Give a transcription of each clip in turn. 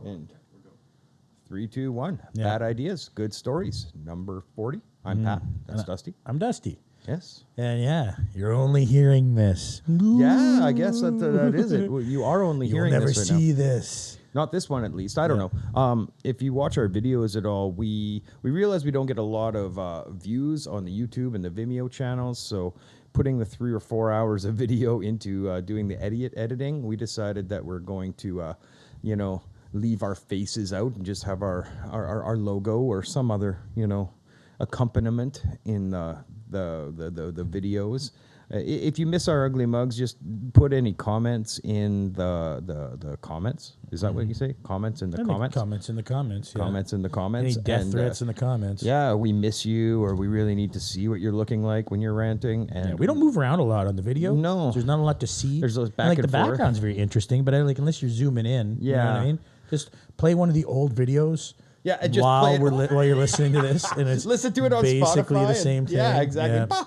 And 3, 2, 1. Bad ideas, good stories. Number 40. I'm Pat. That's Dusty. I'm Dusty. Yes. And yeah, you're only hearing this. Yeah, I guess that is it. You are only hearing You'll never this right see now. this. Not this one, at least. I don't know. If you watch our videos at all, we realize we don't get a lot of views on the YouTube and the Vimeo channels. So putting the 3 or 4 hours of video into doing the editing, we decided that we're going to, leave our faces out and just have our logo or some other, accompaniment in the videos. If you miss our ugly mugs, just put any comments in the comments. Is that what you say? Comments in the comments? Comments in the comments. Yeah. Comments in the comments. Any death threats in the comments. Yeah, we miss you, or we really need to see what you're looking like when you're ranting. And we don't move around a lot on the video. No. There's not a lot to see. There's those back and the forth. background's very interesting, but unless you're zooming in, you know what I mean? Just play one of the old videos. Yeah, and just while you're listening to this, and it's listen to it on basically Spotify. the same thing. Yeah, exactly.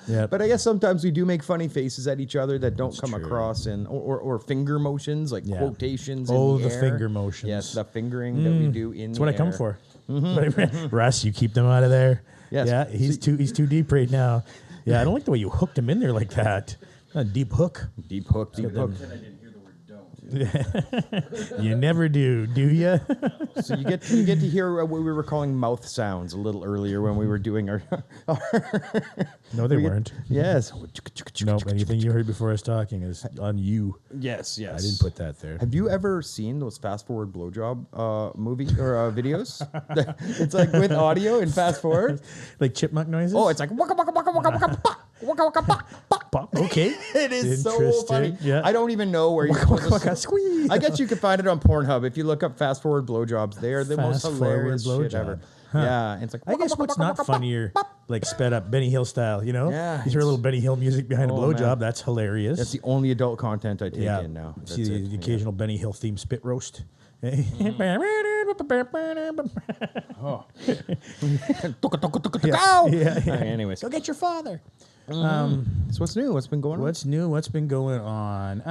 Yeah. But I guess sometimes we do make funny faces at each other that don't come across, or finger motions like quotations. Oh, in the the air. finger motions. Yes, the fingering that we do in. That's the what I air. come for. Russ, you keep them out of there. Yes. Yeah, he's too deep right now. Yeah, I don't like the way you hooked him in there like that. A deep hook. Deep hook. Deep hook. You never do you? So you get to hear what we were calling mouth sounds a little earlier when we were doing our No, they weren't. Yes. Nope. Anything you heard before us talking is on you. Yes. I didn't put that there. Have you ever seen those fast forward blowjob movie or videos? It's like with audio and fast forward, like chipmunk noises. Oh, it's like waka waka waka waka waka pop, waka waka pop, pop. Okay, it is so funny. Yeah. I don't even know where you. Squeeze. I guess you can find it on Pornhub if you look up fast forward blowjobs. They are the most hilarious shit ever. Huh. Yeah, it's like I guess what's not funnier, like sped up Benny Hill style, you know? Yeah, you hear a little Benny Hill music behind a blowjob. That's hilarious. That's the only adult content I take in now. That's See the occasional Benny Hill themed spit roast. Oh. Anyways, go get your father. So what's new? What's been going on? What's new? What's been going on?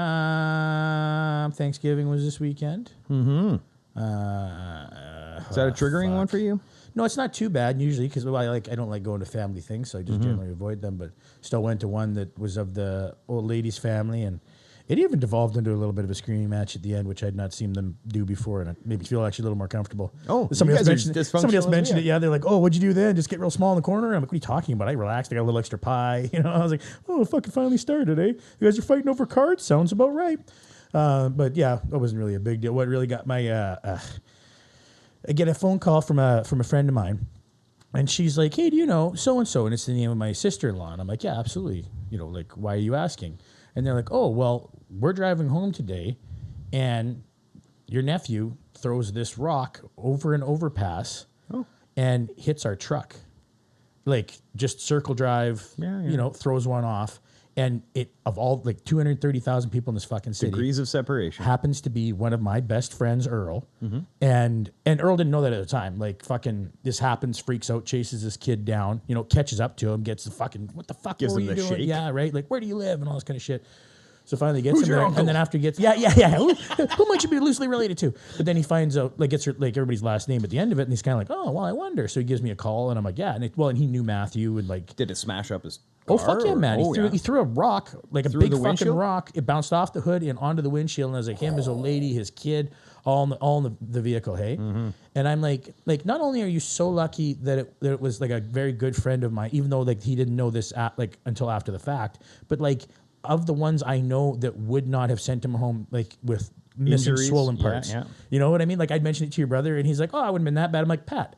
Thanksgiving was this weekend. Mm-hmm. Is that a triggering one for you? No, it's not too bad usually because I don't like going to family things, so I just generally avoid them. But still went to one that was of the old lady's family, and it even devolved into a little bit of a screaming match at the end, which I'd not seen them do before, and it made me feel actually a little more comfortable. Oh, somebody else mentioned it. Yeah, they're like, "Oh, what'd you do then? Just get real small in the corner?" I'm like, "What are you talking about? I relaxed. I got a little extra pie." You know, I was like, "Oh, it fucking finally started, eh? You guys are fighting over cards? Sounds about right." But yeah, that wasn't really a big deal. What really got my I get a phone call from a friend of mine, and she's like, "Hey, do you know so and so?" And it's the name of my sister-in-law. And I'm like, "Yeah, absolutely. You know, like, why are you asking?" And they're like, "Oh, well, we're driving home today, and your nephew throws this rock over an overpass and hits our truck. Like, just circle drive, you know, throws one off. And it, of all, like, 230,000 people in this fucking city. Degrees of separation. Happens to be one of my best friends, Earl. And Earl didn't know that at the time. Like, fucking, this happens, freaks out, chases this kid down, you know, catches up to him, gets the fucking, what the fuck Gives were him you the doing? shake. Yeah, right? Like, where do you live? And all this kind of shit. So finally gets Who's him your there, uncle? and then after he gets, who might you be loosely related to? But then he finds out, like, gets her, like, everybody's last name at the end of it, and he's kind of like, oh, well, I wonder. So he gives me a call, and I'm like, yeah, and he knew Matthew, and like, Did it smash up his oh car? fuck yeah, man! He threw a rock, like a Through big the fucking windshield? rock. It bounced off the hood and onto the windshield, and it was like him, his old lady, his kid, all in the vehicle. Hey, and I'm like, not only are you so lucky that it was like a very good friend of mine, even though like he didn't know this until after the fact, but like of the ones I know that would not have sent him home like with missing Injuries? swollen parts. Yeah. You know what I mean? Like I'd mentioned it to your brother, and he's like, oh, I wouldn't have been that bad. I'm like, Pat,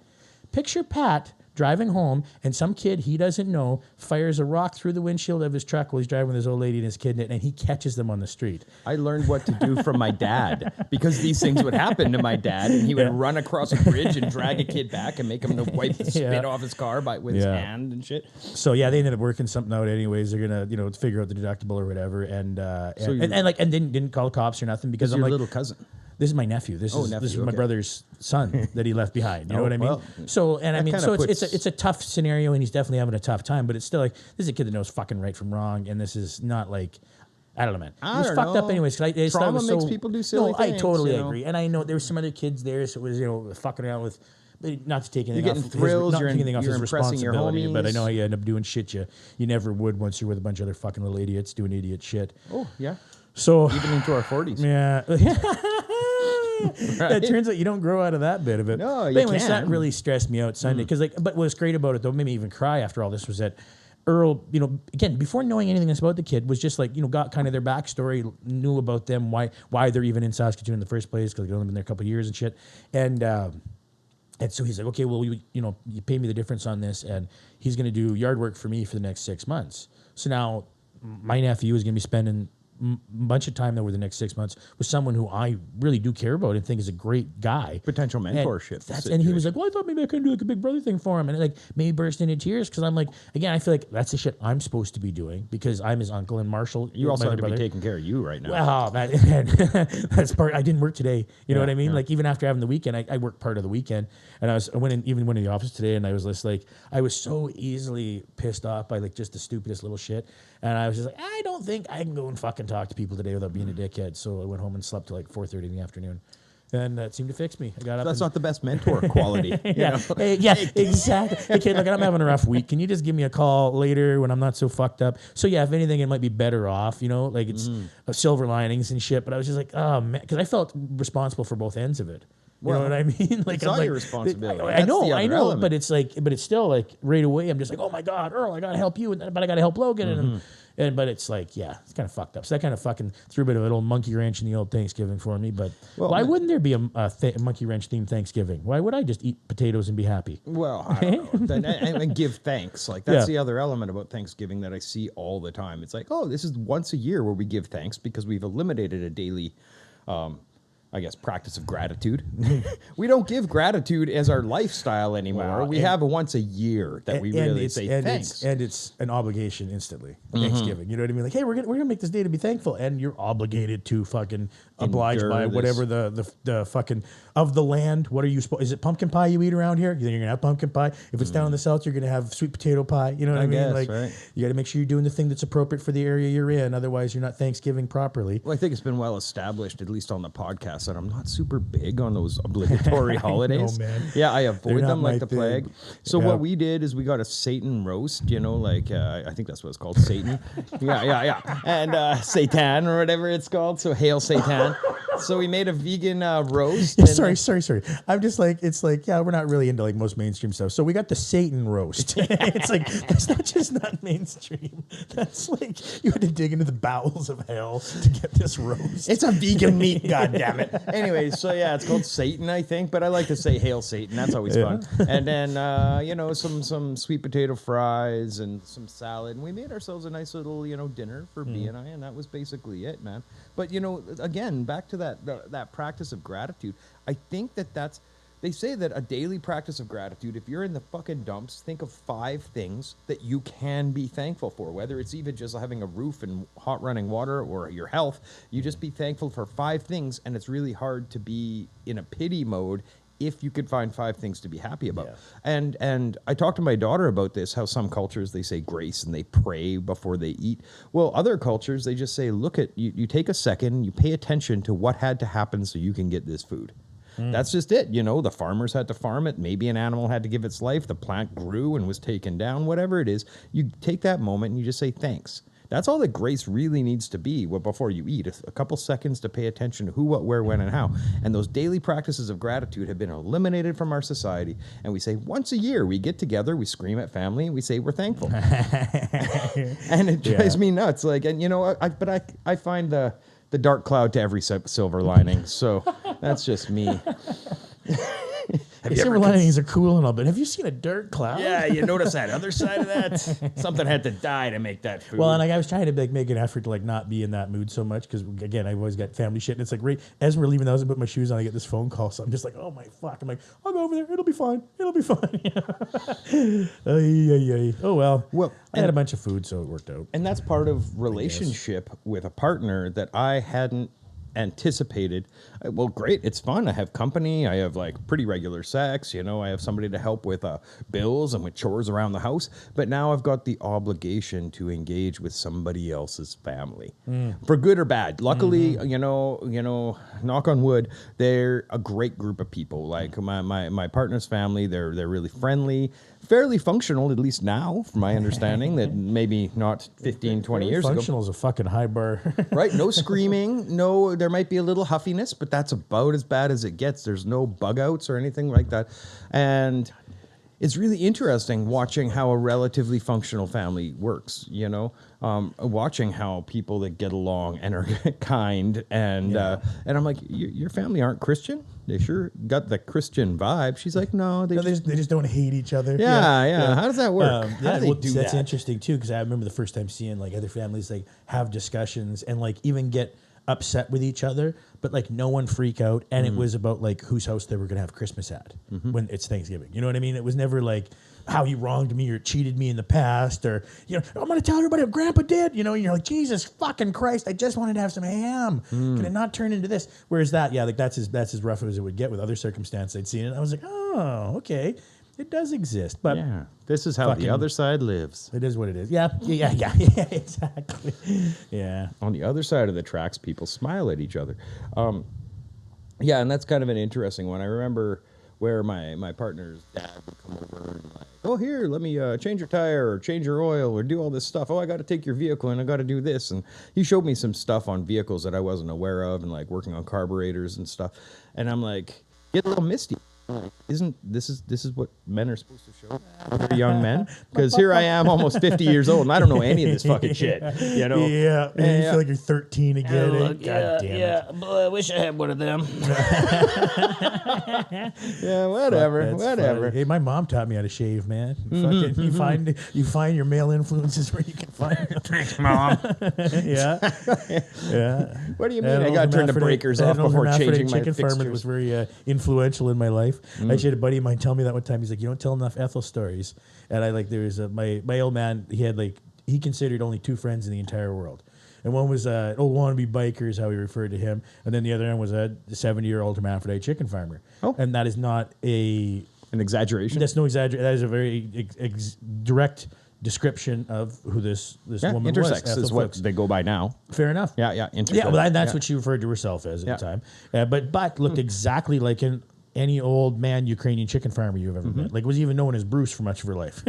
picture Pat driving home, and some kid he doesn't know fires a rock through the windshield of his truck while he's driving with his old lady and his kid in it, and he catches them on the street. I learned what to do from my dad because these things would happen to my dad, and he would run across a bridge and drag a kid back and make him to wipe the spit off his car with his hand and shit. So yeah, they ended up working something out anyways. They're gonna figure out the deductible or whatever, and didn't call the cops or nothing because I'm your like, little cousin. This is my nephew. This is my brother's son that he left behind. You know what I mean? Well, so it's a tough scenario, and he's definitely having a tough time. But it's still like this is a kid that knows fucking right from wrong, and this is not like I don't know, man. It I was don't fucked up know. anyways. I just thought it Trauma was makes people do silly No, I things, totally you know? agree. And I know there were some other kids there, so it was, you know, fucking around with, not to take anything You're off getting thrills, not you're taking anything off you're his impressing your responsibility, but I homies. know you end up doing shit you never would once you're with a bunch of other fucking little idiots doing idiot shit. Oh, yeah. So Even into our 40s. yeah. Right? It turns out you don't grow out of that bit of it. No, but you anyways, can't. that really stressed me out Sunday. Because but what was great about it though, made me even cry after all this was that Earl, you know, again, before knowing anything else about the kid, was just like, you know, got kind of their backstory, knew about them, why they're even in Saskatoon in the first place, because they've only been there a couple of years and shit. And so he's like, okay, well, you pay me the difference on this, and he's going to do yard work for me for the next 6 months. So now my nephew is going to be spending a bunch of time over the next 6 months with someone who I really do care about and think is a great guy. Potential mentorship. And he was like, well, I thought maybe I could do like a big brother thing for him. And it like made me burst into tears because I'm like, again, I feel like that's the shit I'm supposed to be doing because I'm his uncle and Marshall. You also have to brother. be taking care of you right now. Well, that's part. I didn't work today. You know what I mean? Like even after having the weekend, I worked part of the weekend, and I went in the office today, and I was just like, I was so easily pissed off by like just the stupidest little shit, and I was just like, I don't think I can go and fucking talk to people today without being a dickhead. So I went home and slept till like 4:30 in the afternoon. And that seemed to fix me. I got up. That's not the best mentor quality. Yeah, exactly. Hey, kid, look, I'm having a rough week. Can you just give me a call later when I'm not so fucked up? So yeah, if anything, it might be better off. You know, like it's silver linings and shit. But I was just like, oh man, because I felt responsible for both ends of it. You know what I mean? Like it's not your responsibility. I know, element. but it's like, but it's still like right away. I'm just like, oh my god, Earl, I gotta help you, but I gotta help Logan, but it's like, yeah, it's kind of fucked up. So that kind of fucking threw a bit of an old monkey wrench in the old Thanksgiving for me. But why wouldn't there be a monkey wrench themed Thanksgiving? Why would I just eat potatoes and be happy? Well, I don't know. and give thanks. Like that's the other element about Thanksgiving that I see all the time. It's like, oh, this is once a year where we give thanks because we've eliminated a daily I guess, practice of gratitude. We don't give gratitude as our lifestyle anymore. Wow. We have a once a year that we really say thanks. And it's an obligation instantly. Thanksgiving. You know what I mean? Like, hey, we're gonna make this day to be thankful. And you're obligated to fucking oblige by whatever the fucking of the land. What are you supposed? Is it pumpkin pie you eat around here? You think you're gonna have pumpkin pie? If it's down in the south, you're gonna have sweet potato pie. You know what I mean? Guess, like right? You got to make sure you're doing the thing that's appropriate for the area you're in. Otherwise, you're not Thanksgiving properly. Well, I think it's been well established, at least on the podcast, that I'm not super big on those obligatory holidays. know, man. Yeah, I avoid They're them not like my the thing. plague. So what we did is we got a Satan roast, you know, like I think that's what it's called, Satan. yeah. And Satan or whatever it's called. So hail Satan. So we made a vegan roast. Yeah, sorry. I'm just like, it's like, yeah, we're not really into like most mainstream stuff. So we got the Satan roast. It's like, that's not just not mainstream. That's like, you had to dig into the bowels of hell to get this roast. It's a vegan meat, goddammit. Anyway, so yeah, it's called Satan, I think, but I like to say hail Satan. That's always fun. And then, you know, some sweet potato fries and some salad. And we made ourselves a nice little, you know, dinner for B and I, and that was basically it, man. But, you know, again, back to that practice of gratitude, I think that's, they say that a daily practice of gratitude, if you're in the fucking dumps, think of 5 things that you can be thankful for, whether it's even just having a roof and hot running water or your health. You just be thankful for 5 things, and it's really hard to be in a pity mode if you could find 5 things to be happy about. Yeah. And I talked to my daughter about this, how some cultures, they say grace and they pray before they eat. Well, other cultures, they just say, look at, you take a second, you pay attention to what had to happen so you can get this food. That's just it. You know, the farmers had to farm it. Maybe an animal had to give its life. The plant grew and was taken down, whatever it is. You take that moment and you just say thanks. That's all that grace really needs to be before you eat. A couple seconds to pay attention to who, what, where, when, and how. And those daily practices of gratitude have been eliminated from our society. And we say once a year, we get together, we scream at family, and we say we're thankful. And it drives me nuts. Like, and you know, I find the dark cloud to every silver lining. So that's just me. Silver linings are cool and all, but have you seen a dark cloud? Yeah, you notice that other side of that? Something had to die to make that food. Well, and I was trying to like make an effort to like not be in that mood so much because again, I've always got family shit. And it's like right as we're leaving the house and put my shoes on, I get this phone call. So I'm just like, oh my fuck. I'm like, I'll go over there. It'll be fine. It'll be fine. Oh well. I had a bunch of food, so it worked out. And that's part of relationship with a partner that I hadn't anticipated. Well, great, it's fun. I have company. I have like pretty regular sex. I have somebody to help with bills and with chores around the house. But now I've got the obligation to engage with somebody else's family, for good or bad. Luckily, knock on wood, they're a great group of people. Like my partner's family, they're really friendly, fairly functional, at least now, from my understanding. That maybe not 15, 20 years ago. Functional is a fucking high bar. Right? No screaming. No, there might be a little huffiness, but that's about as bad as it gets. There's no bug outs or anything like that. And it's really interesting watching how a relatively functional family works, watching how people that get along and are kind. And I'm like, your family aren't Christian? They sure got the Christian vibe. She's like, no, they just don't hate each other. Yeah. How does that work? How do they do that's that? interesting too, because I remember the first time seeing like other families like have discussions and like even get upset with each other, but like no one freak out. And it was about like whose house they were going to have Christmas at when it's Thanksgiving. You know what I mean? It was never like how he wronged me or cheated me in the past, or, I'm going to tell everybody what Grandpa did, and you're like, Jesus fucking Christ, I just wanted to have some ham. Can it not turn into this? Whereas like that's as rough as it would get with other circumstances I'd seen it. I was like, oh, okay. It does exist, but this is how the other side lives. It is what it is. Yeah, exactly. Yeah. On the other side of the tracks, people smile at each other. And that's kind of an interesting one. I remember where my partner's dad would come over and like, oh, here, let me change your tire or change your oil or do all this stuff. Oh, I got to take your vehicle and I got to do this. And he showed me some stuff on vehicles that I wasn't aware of and like working on carburetors and stuff. And I'm like, get a little misty. Isn't this is what men are supposed to show when they're young men? Because here I am, almost 50 years old, and I don't know any of this fucking shit. Yeah, and you feel like you're 13 again. God damn it. Boy, I wish I had one of them. Whatever. Funny. Hey, my mom taught me how to shave, man. You find your male influences where you can find them. Thanks, Mom. Yeah. What do you mean? I got to turn the breakers off before changing my fixtures. Farm was very influential in my life. I actually had a buddy of mine tell me that one time. He's like, you don't tell enough Ethel stories. And there was my old man, he considered only two friends in the entire world. And one was old wannabe biker is how he referred to him. And then the other one was a 70-year-old hermaphrodite chicken farmer. Oh. And that is not an exaggeration. That's no exaggeration. That is a very direct description of who this woman intersex was. Intersex is what they go by now. Fair enough. Yeah, intersex. Yeah, well, that's what she referred to herself as at the time. But looked exactly like any old man Ukrainian chicken farmer you've ever met. Like, was even known as Bruce for much of her life.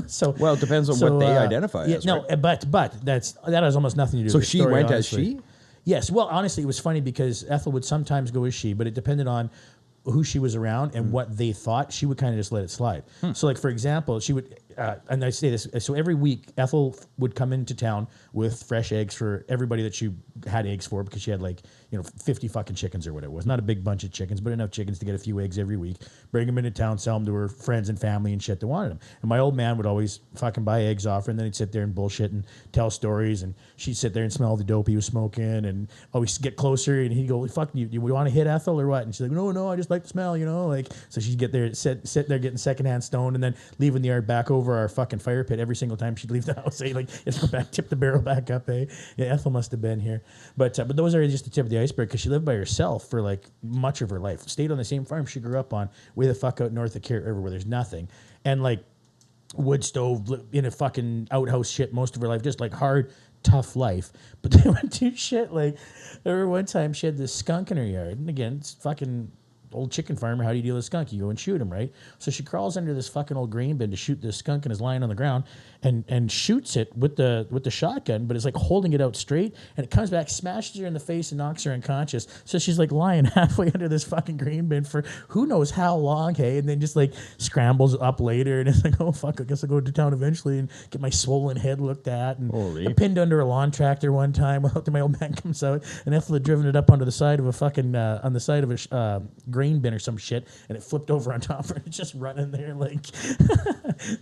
So well, it depends on what they identify as. No, right? but that has almost nothing to do. So with the she story, went honestly. as she. Yes. Well, honestly, it was funny because Ethel would sometimes go as she, but it depended on who she was around and what they thought. She would kind of just let it slide. So, like, for example, she would, and I say this, so every week Ethel would come into town with fresh eggs for everybody that she had eggs for, because she had 50 fucking chickens or whatever. It was not a big bunch of chickens, but enough chickens to get a few eggs every week. Bring them into town, sell them to her friends and family and shit that wanted them. And my old man would always fucking buy eggs off her, and then he'd sit there and bullshit and tell stories, and she'd sit there and smell the dope he was smoking, and always get closer, and he'd go, fuck, you want to hit Ethel or what? And she's like, no, I just like the smell, so she'd get there, sit there getting secondhand stoned, and then leaving the yard back over our fucking fire pit every single time she'd leave the house. Like, let's go back, tip the barrel back up, Yeah, Ethel must have been here. But those are just the tip of the iceberg, because she lived by herself for much of her life. Stayed on the same farm she grew up on, way the fuck out north of Carrot River where there's nothing. And wood stove in a fucking outhouse shit most of her life, just hard, tough life. But they went to shit. I remember one time she had this skunk in her yard. And again, it's fucking old chicken farmer. How do you deal with a skunk? You go and shoot him, right? So she crawls under this fucking old grain bin to shoot this skunk, and is lying on the ground and shoots it with the shotgun, but it's holding it out straight, and it comes back, smashes her in the face, and knocks her unconscious. So she's lying halfway under this fucking grain bin for who knows how long, hey? And then just scrambles up later, and it's oh fuck, I guess I'll go to town eventually and get my swollen head looked at. And pinned under a lawn tractor one time after my old man comes out, and Ethel had driven it up onto the side of a fucking on the side of a grain grain bin or some shit, and it flipped over on top of her. It's just running there like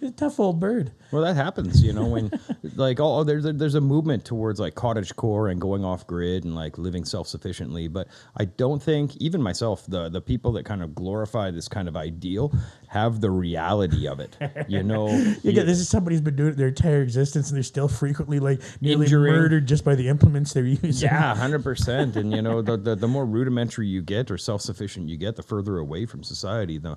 a tough old bird. Well, that happens, when like there's a movement towards like cottage core and going off grid and like living self-sufficiently. But I don't think even myself, the people that kind of glorify this kind of ideal have the reality of it. This is somebody who's been doing it their entire existence, and they're still frequently like nearly Injuring. Murdered just by the implements they're using. Yeah, 100%. And the more rudimentary you get or self-sufficient you get, the further away from society, the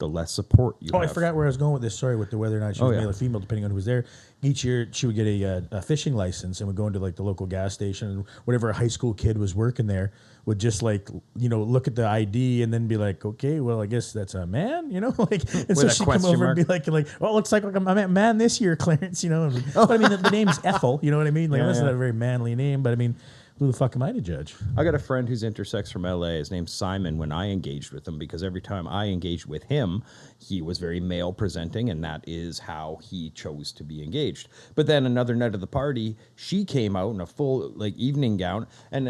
less support you have. I forgot where I was going with this. Sorry, with whether or not she was male or female, depending on who was there. Each year, she would get a fishing license and would go into like the local gas station, and whatever high school kid was working there would just like look at the ID and then be like, okay, well, I guess that's a man, like. And so she'd come over and be like, well, it looks like I'm a man this year, Clarence, But I mean, the name's Ethel, you know what I mean? Like that's not a very manly name, but I mean, who the fuck am I to judge? I got a friend who's intersex from LA. His name's Simon. When I engaged with him, because every time I engaged with him, he was very male presenting, and that is how he chose to be engaged. But then another night of the party, she came out in a full like evening gown, and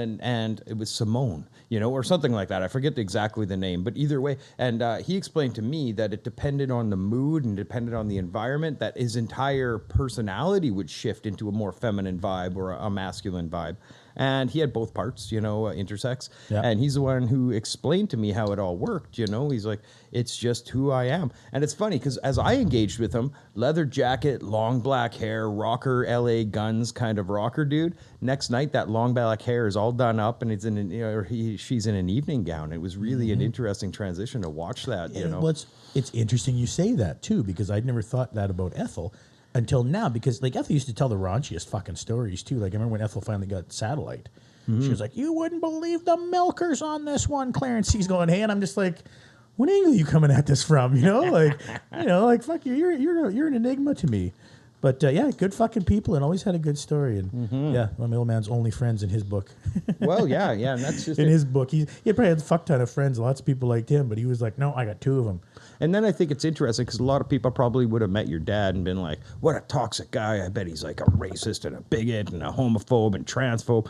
it was Simone, or something like that. I forget exactly the name, but either way. And he explained to me that it depended on the mood and depended on the environment, that his entire personality would shift into a more feminine vibe or a masculine vibe. And he had both parts, intersex. Yeah. And he's the one who explained to me how it all worked, He's like, it's just who I am. And it's funny because as I engaged with him, leather jacket, long black hair, rocker, LA Guns kind of rocker dude. Next night, that long black hair is all done up and it's in she's in an evening gown. It was really an interesting transition to watch that, It's interesting you say that, too, because I'd never thought that about Ethel. Until now, because like Ethel used to tell the raunchiest fucking stories too. Like I remember when Ethel finally got satellite, she was like, "You wouldn't believe the milkers on this one, Clarence." He's going, "Hey," and I'm just like, "What angle are you coming at this from?" Like fuck you, you're an enigma to me. But good fucking people, and always had a good story. And my old man's only friends in his book. Well, and that's just in his book. He probably had a fuck ton of friends. Lots of people liked him, but he was like, "No, I got 2 of them." And then I think it's interesting because a lot of people probably would have met your dad and been like, what a toxic guy. I bet he's like a racist and a bigot and a homophobe and transphobe.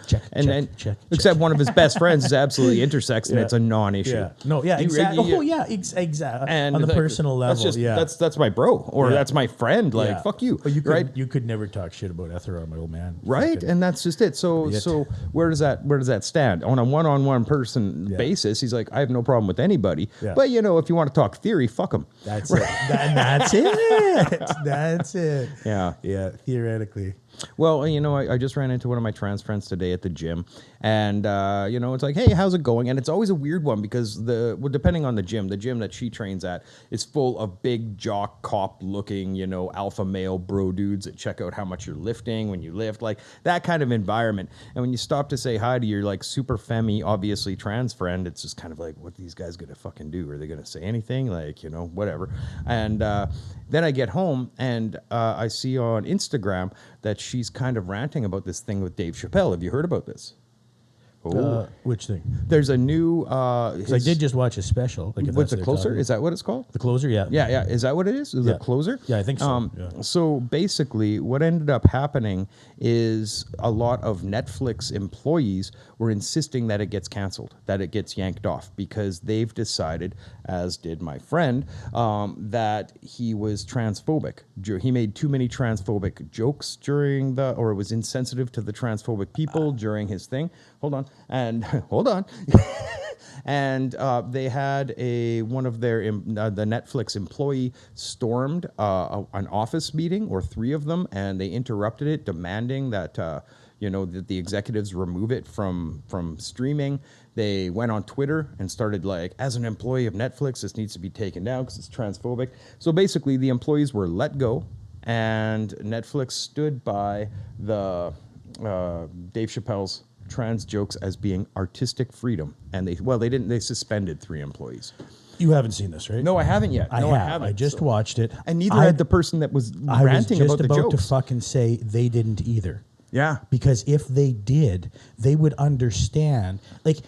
Except one of his best friends is absolutely intersex, and it's a non-issue. Yeah. No, yeah, exactly. Exactly. And on the personal level, that's my bro, or that's my friend. Like, fuck you. But you could never talk shit about Ethel or my old man. Right? And that's just it. So where does that stand? On a one-on-one person basis, he's like, I have no problem with anybody. Yeah. But, if you want to talk theory, fuck him. That's it. That's it. That's it. Yeah. Yeah, theoretically. Well, I just ran into one of my trans friends today at the gym, and it's like, hey, how's it going? And it's always a weird one because depending on the gym that she trains at is full of big jock cop looking, alpha male bro dudes that check out how much you're lifting when you lift, like that kind of environment. And when you stop to say hi to your like super femmy, obviously trans friend, it's just kind of like, what are these guys gonna fucking do? Are they gonna say anything? Like, whatever. And then I get home and I see on Instagram that she's kind of ranting about this thing with Dave Chapelle. Have you heard about this? Which thing? There's a new... I did just watch a special. Like what's The Closer? Is that what it's called? The Closer, yeah. Yeah. Is that what it is? The Closer? Yeah, I think so. So basically, what ended up happening is a lot of Netflix employees were insisting that it gets canceled, that it gets yanked off, because they've decided, as did my friend, that he was transphobic. He made too many transphobic jokes or it was insensitive to the transphobic people during his thing. Hold on. And they had one of their the Netflix employee stormed an office meeting, or 3 of them, and they interrupted it, demanding that that the executives remove it from streaming. They went on Twitter and started like, as an employee of Netflix, this needs to be taken down because it's transphobic. So basically, the employees were let go, and Netflix stood by the Dave Chappelle's trans jokes as being artistic freedom, and they suspended 3 employees. You haven't seen this, right? No, I haven't yet. I haven't. I just watched it, and neither had the person that was ranting about the jokes. I was just about to fucking say they didn't either. Yeah, because if they did, they would understand. Like,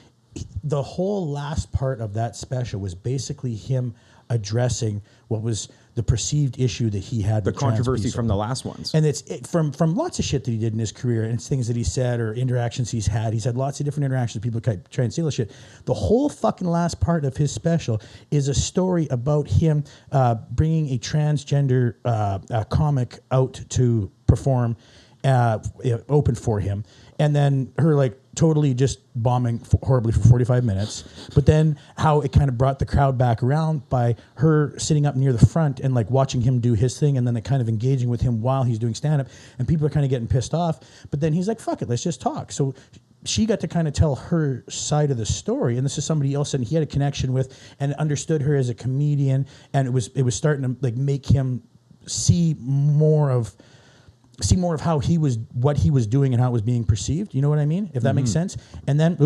the whole last part of that special was basically him addressing what was the perceived issue that he had. The controversy from the last ones. And it's from lots of shit that he did in his career, and it's things that he said or interactions he's had. He's had lots of different interactions with people try and steal shit. The whole fucking last part of his special is a story about him bringing a transgender comic out to perform, open for him, and then her like totally just bombing horribly for 45 minutes. But then how it kind of brought the crowd back around by her sitting up near the front and like watching him do his thing, and then they kind of engaging with him while he's doing stand-up, and people are kind of getting pissed off. But then he's like, fuck it, let's just talk. So she got to kind of tell her side of the story, and this is somebody else that he had a connection with and understood her as a comedian, and it was starting to like make him see more of how what he was doing and how it was being perceived. You know what I mean? If that makes sense. And then,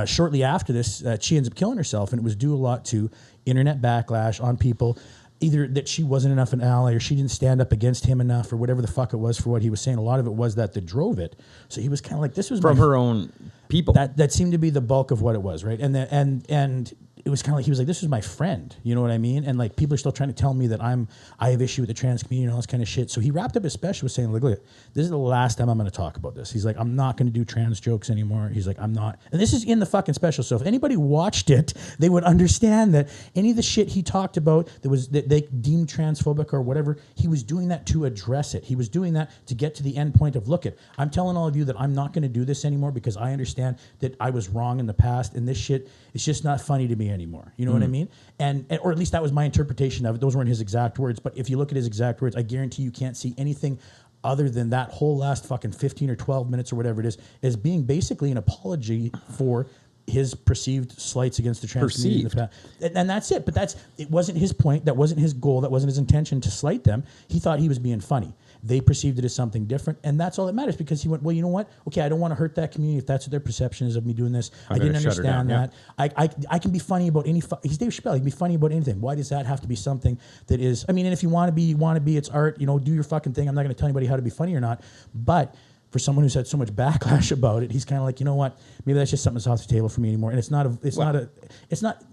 shortly after this, she ends up killing herself, and it was due a lot to internet backlash on people, either that she wasn't enough an ally or she didn't stand up against him enough or whatever the fuck it was for what he was saying. A lot of it was that drove it. So he was kind of like, this was from her own people. That seemed to be the bulk of what it was, right? And it was kind of like, he was like, this is my friend, you know what I mean? And like, people are still trying to tell me that I have issue with the trans community and all this kind of shit. So he wrapped up his special with saying, look, this is the last time I'm going to talk about this. He's like, I'm not going to do trans jokes anymore. He's like, I'm not. And this is in the fucking special. So if anybody watched it, they would understand that any of the shit he talked about that they deemed transphobic or whatever, he was doing that to address it. He was doing that to get to the end point of, look, I'm telling all of you that I'm not going to do this anymore because I understand that I was wrong in the past, and this shit is just not funny to me anymore. You know what I mean? And or at least that was my interpretation of it. Those weren't his exact words, but if you look at his exact words, I guarantee you can't see anything other than that whole last fucking 15 or 12 minutes or whatever it is as being basically an apology for his perceived slights against the trans community in the past. And that's it. But it wasn't his point. That wasn't his goal. That wasn't his intention to slight them. He thought he was being funny. They perceived it as something different, and that's all that matters, because he went, well, you know what? Okay, I don't want to hurt that community if that's what their perception is of me doing this. I didn't understand that. Yeah. I can be funny about any... He's Dave Chapelle. He can be funny about anything. Why does that have to be something that is... I mean, and if you want to be, you want to be. It's art. You know, do your fucking thing. I'm not going to tell anybody how to be funny or not. But for someone who's had so much backlash about it, he's kind of like, you know what? Maybe that's just something that's off the table for me anymore. And it's not.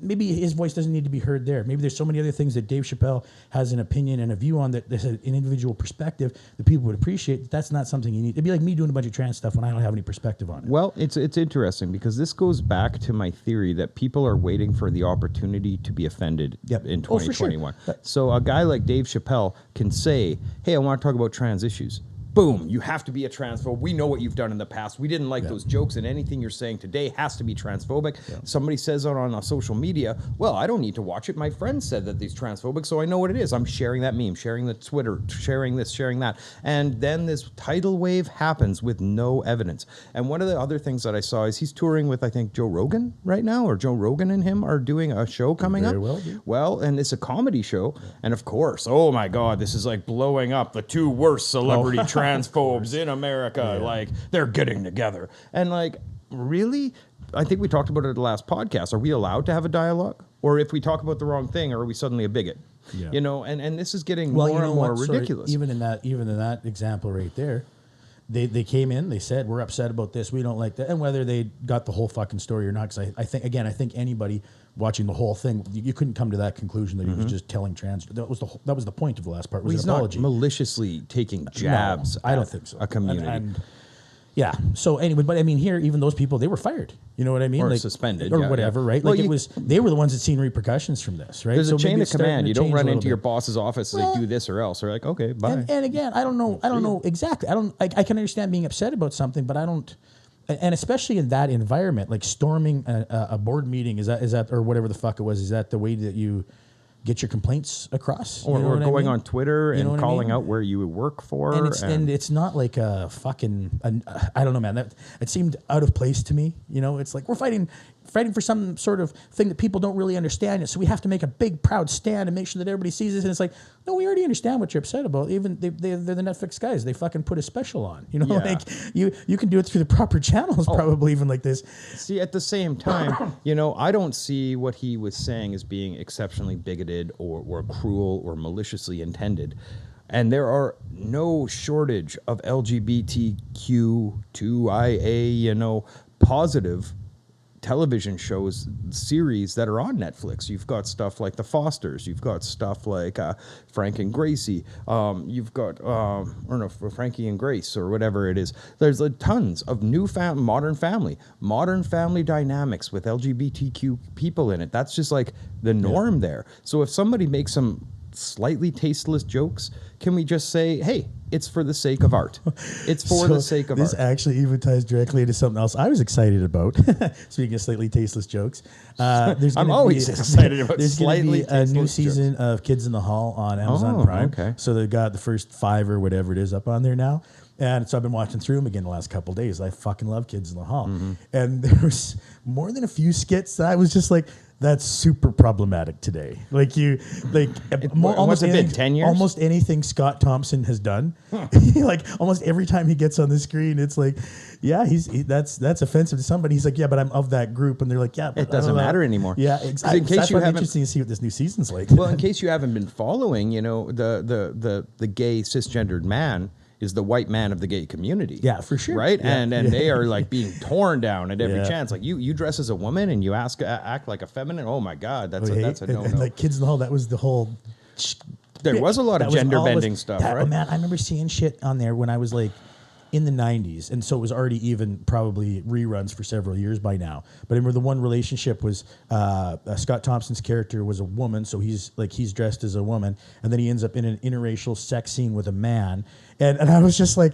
Maybe his voice doesn't need to be heard there. Maybe there's so many other things that Dave Chapelle has an opinion and a view on that there's an individual perspective that people would appreciate. That's not something you need. It'd be like me doing a bunch of trans stuff when I don't have any perspective on it. Well, it's interesting because this goes back to my theory that people are waiting for the opportunity to be offended in 2021. For sure. So a guy like Dave Chapelle can say, hey, I want to talk about trans issues. Boom, you have to be a transphobe. We know what you've done in the past. We didn't like those jokes, and anything you're saying today has to be transphobic. Yeah. Somebody says it on social media, well, I don't need to watch it. My friend said that he's transphobic, so I know what it is. I'm sharing that meme, sharing the Twitter, sharing this, sharing that. And then this tidal wave happens with no evidence. And one of the other things that I saw is he's touring with, I think, Joe Rogan right now, or Joe Rogan and him are doing a show coming up. Well, and it's a comedy show. And of course, oh my God, this is like blowing up the two worst celebrity transphobes in America, like they're getting together. And like, really? I think we talked about it at the last podcast. Are we allowed to have a dialogue? Or if we talk about the wrong thing, are we suddenly a bigot? Yeah. You know, and this is getting more and more ridiculous. Even in that example right there, they came in, they said, we're upset about this, we don't like that. And whether they got the whole fucking story or not, because I think anybody watching the whole thing, you couldn't come to that conclusion that he was just telling trans. That was the point of the last part. Was he's an apology. Not maliciously taking jabs. I don't think so. A community. Yeah. So anyway, but I mean, here, even those people, they were fired. You know what I mean? Or suspended. Or whatever, right? Well, like they were the ones that seen repercussions from this, right? There's a chain of command. You don't run into your boss's office and say, do this or else. They're like, okay, bye. And again, I don't know exactly. I can understand being upset about something, but I don't. And especially in that environment, like storming a board meeting, is that or whatever the fuck it was, is that the way that you get your complaints across? Or going on Twitter and calling out where you work for. And it's not like a fucking, I don't know, man. It seemed out of place to me. You know, it's like we're fighting for some sort of thing that people don't really understand. So we have to make a big, proud stand and make sure that everybody sees this. And it's like, no, we already understand what you're upset about. Even they're the Netflix guys. They fucking put a special on. You know, like you can do it through the proper channels, probably even like this. See, at the same time, you know, I don't see what he was saying as being exceptionally bigoted or cruel or maliciously intended. And there are no shortage of LGBTQ2IA, you know, positive television shows, series that are on Netflix. You've got stuff like The Fosters. You've got stuff like Frank and Gracie. You've got, or no, Frankie and Grace or whatever it is. There's tons of new modern family dynamics with LGBTQ people in it. That's just like the norm there. So if somebody makes some slightly tasteless jokes, can we just say, hey, it's for the sake of art. It's for the sake of art. This actually even ties directly into something else I was excited about. Speaking of slightly tasteless jokes, I'm always excited about slightly tasteless a new season jokes. Of Kids in the Hall on Amazon Prime. Okay. So they've got the first 5 or whatever it is up on there now. And so I've been watching through them again the last couple of days. I fucking love Kids in the Hall. And there was more than a few skits that I was just like, that's super problematic today. Like almost it been 10 years? Almost anything Scott Thompson has done, like almost every time he gets on the screen, it's like, yeah, that's offensive to somebody. He's like, yeah, but I'm of that group, and they're like, yeah, but it doesn't matter anymore. Yeah, exactly. In case you haven't, interesting to see what this new season's like. Well, in case you haven't been following, the gay cisgendered man is the white man of the gay community. Yeah, for sure. Right? Yeah. And they are like being torn down at every chance. Like you dress as a woman and you act like a feminine. Oh my God, that's a no-no. And like Kids in the Hall, that was the whole. There was a lot of gender bending stuff, right? Man, I remember seeing shit on there when I was like in the 90s, and so it was already even probably reruns for several years by now. But I remember the one relationship was Scott Thompson's character was a woman, so he's dressed as a woman, and then he ends up in an interracial sex scene with a man, and I was just like,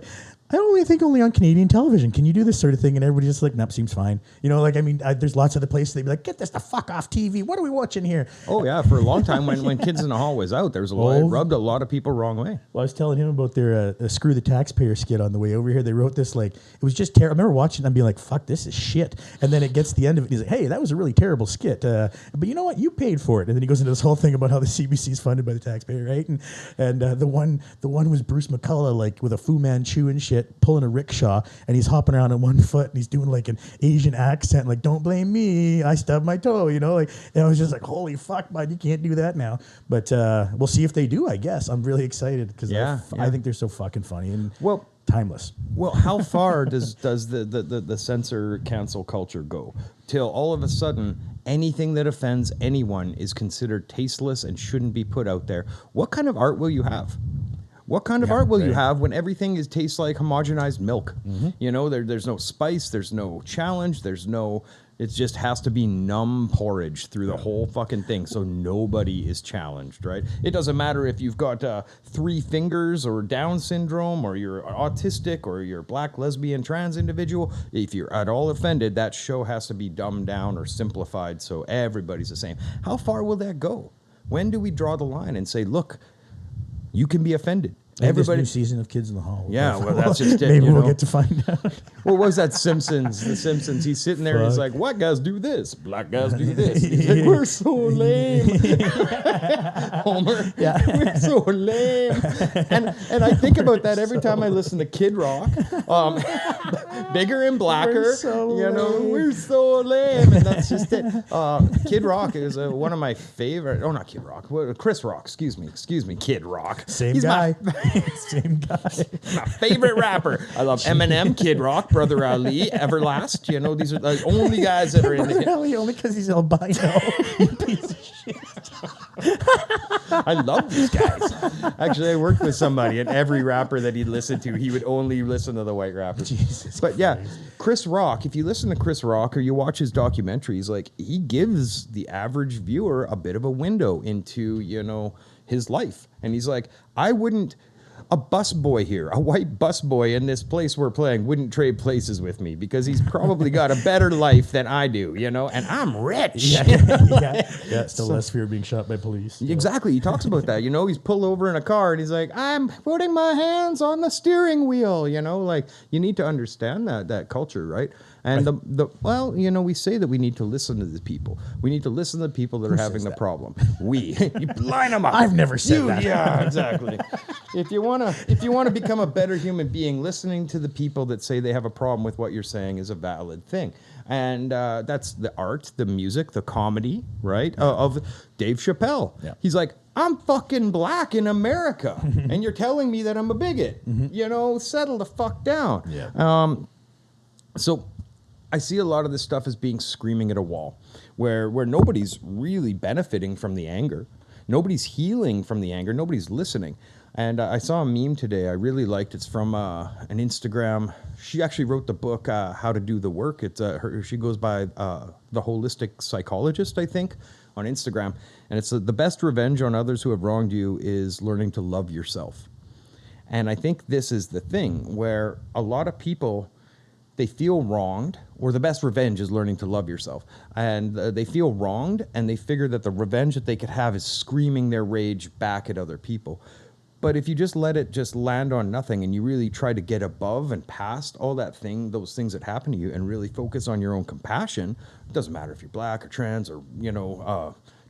I think only on Canadian television can you do this sort of thing, and everybody just like, nope, seems fine. There's lots of the places they'd be like, get this the fuck off TV. What are we watching here? Oh yeah, for a long time when Kids in the Hall was out, there was it rubbed a lot of people wrong way. Well, I was telling him about their Screw the Taxpayer skit on the way over here. They wrote this it was just terrible. I remember watching it and being like, fuck, this is shit. And then it gets to the end of it, and he's like, hey, that was a really terrible skit. But you know what? You paid for it. And then he goes into this whole thing about how the CBC is funded by the taxpayer, right? And the one was Bruce McCullough, like with a Fu Manchu and shit, pulling a rickshaw, and he's hopping around on one foot, and he's doing like an Asian accent, like, don't blame me, I stubbed my toe, and I was just like, holy fuck, man, you can't do that now. But we'll see if they do, I guess. I'm really excited because I think they're so fucking funny and timeless. Well, how far does the censor cancel culture go? Till all of a sudden, anything that offends anyone is considered tasteless and shouldn't be put out there. What kind of art will you have? What kind of art will you have when everything tastes like homogenized milk? There's no spice, there's no challenge, it just has to be numb porridge through the whole fucking thing, so nobody is challenged, right? It doesn't matter if you've got 3 fingers or Down syndrome or you're autistic or you're black, lesbian, trans individual. If you're at all offended, that show has to be dumbed down or simplified so everybody's the same. How far will that go? When do we draw the line and say, look, you can be offended? Everybody, this new season of Kids in the Hall. Yeah, well, that's just it. Maybe we'll get to find out. What was that Simpsons? The Simpsons. He's sitting there and he's like, white guys do this, black guys do this. He's like, we're so lame. Homer, we're so lame. And I think about that every time I listen to Kid Rock. Bigger and blacker. We're so lame. And that's just it. Kid Rock is one of my favorite. Oh, not Kid Rock. Chris Rock. Excuse me. Kid Rock. He's guy. Same guy. My favorite rapper. I love Eminem, Kid Rock, Brother Ali, Everlast. These are the only guys that are in it. Ali, only because he's albino. You piece of shit. I love these guys. Actually, I worked with somebody, and every rapper that he'd listen to, he would only listen to the white rappers. Jesus but yeah, Chris Rock, if you listen to Chris Rock or you watch his documentaries, like, he gives the average viewer a bit of a window into, his life. And he's like, a busboy here, a white busboy in this place we're playing wouldn't trade places with me because he's probably got a better life than I do, and I'm rich. Still less fear of being shot by police. So. Exactly. He talks about that. He's pulled over in a car and he's like, I'm putting my hands on the steering wheel, like, you need to understand that culture, right? And we say that we need to listen to the people. We need to listen to the people that are having the problem. You line them up. I've never said that. Yeah, exactly. If you want to become a better human being, listening to the people that say they have a problem with what you're saying is a valid thing. And that's the art, the music, the comedy, right? Of Dave Chapelle. Yeah. He's like, I'm fucking black in America, and you're telling me that I'm a bigot. Settle the fuck down. Yeah. So I see a lot of this stuff as being screaming at a wall, where nobody's really benefiting from the anger. Nobody's healing from the anger. Nobody's listening. And I saw a meme today I really liked. It's from an Instagram. She actually wrote the book, How to Do the Work. She goes by The Holistic Psychologist, I think, on Instagram. And it's the best revenge on others who have wronged you is learning to love yourself. And I think this is the thing where a lot of people, they feel wronged, or the best revenge is learning to love yourself. And they feel wronged, and they figure that the revenge that they could have is screaming their rage back at other people. But if you just let it just land on nothing and you really try to get above and past all those things that happen to you and really focus on your own compassion, it doesn't matter if you're black or trans or,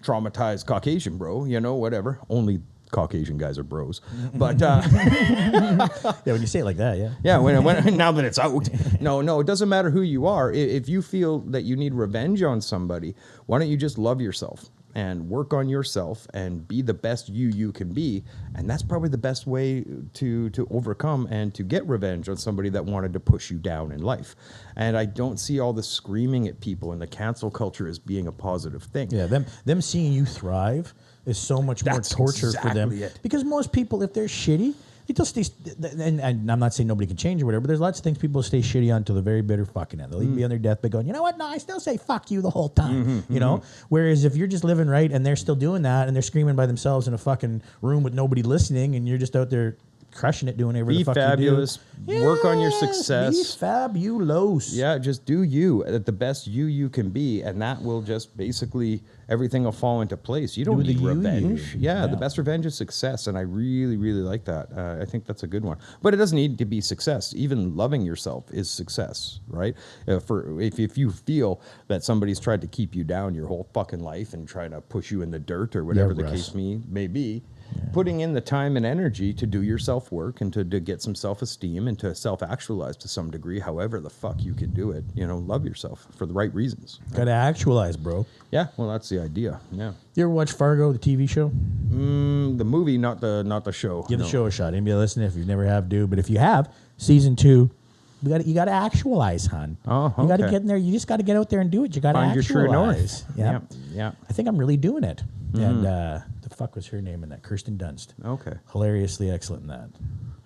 traumatized Caucasian bro, whatever. Only Caucasian guys are bros. But yeah, when you say it like that, yeah. Yeah, when now that it's out. No, it doesn't matter who you are. If you feel that you need revenge on somebody, why don't you just love yourself and work on yourself and be the best you can be? And that's probably the best way to overcome and to get revenge on somebody that wanted to push you down in life. And I don't see all the screaming at people and the cancel culture as being a positive thing. Yeah, them seeing you thrive is so much more torture for them. Because most people, if they're shitty, they'll stay, and I'm not saying nobody can change or whatever, but there's lots of things people stay shitty on until the very bitter fucking end. They'll even be on their deathbed going, you know what, no, I still say fuck you the whole time, you know? Whereas if you're just living right and they're still doing that and they're screaming by themselves in a fucking room with nobody listening and you're just out there crushing it, doing everything the fuck fabulous. You do. Work on your success. Be fabulous. Yeah, just do you at the best you can be, and that will just basically everything will fall into place. You don't need revenge. Yeah, the best revenge is success, and I really, really like that. I think that's a good one. But it doesn't need to be success. Even loving yourself is success, right? If you feel that somebody's tried to keep you down your whole fucking life and trying to push you in the dirt or whatever the case may be. Yeah. Putting in the time and energy to do your self-work and to get some self-esteem and to self-actualize to some degree, however the fuck you can do it, love yourself for the right reasons. Right? Gotta actualize, bro. Yeah, well, that's the idea. Yeah. You ever watch Fargo, the TV show? The movie, not the show. Give the show a shot. Anybody listening, if you never have, do. But if you have, season 2, you got to actualize, hon. Oh, okay. You got to get in there. You just got to get out there and do it. You got to actualize. Find your true north. Yeah. I think I'm really doing it. And the fuck was her name in that? Kirsten Dunst. Okay. Hilariously excellent in that.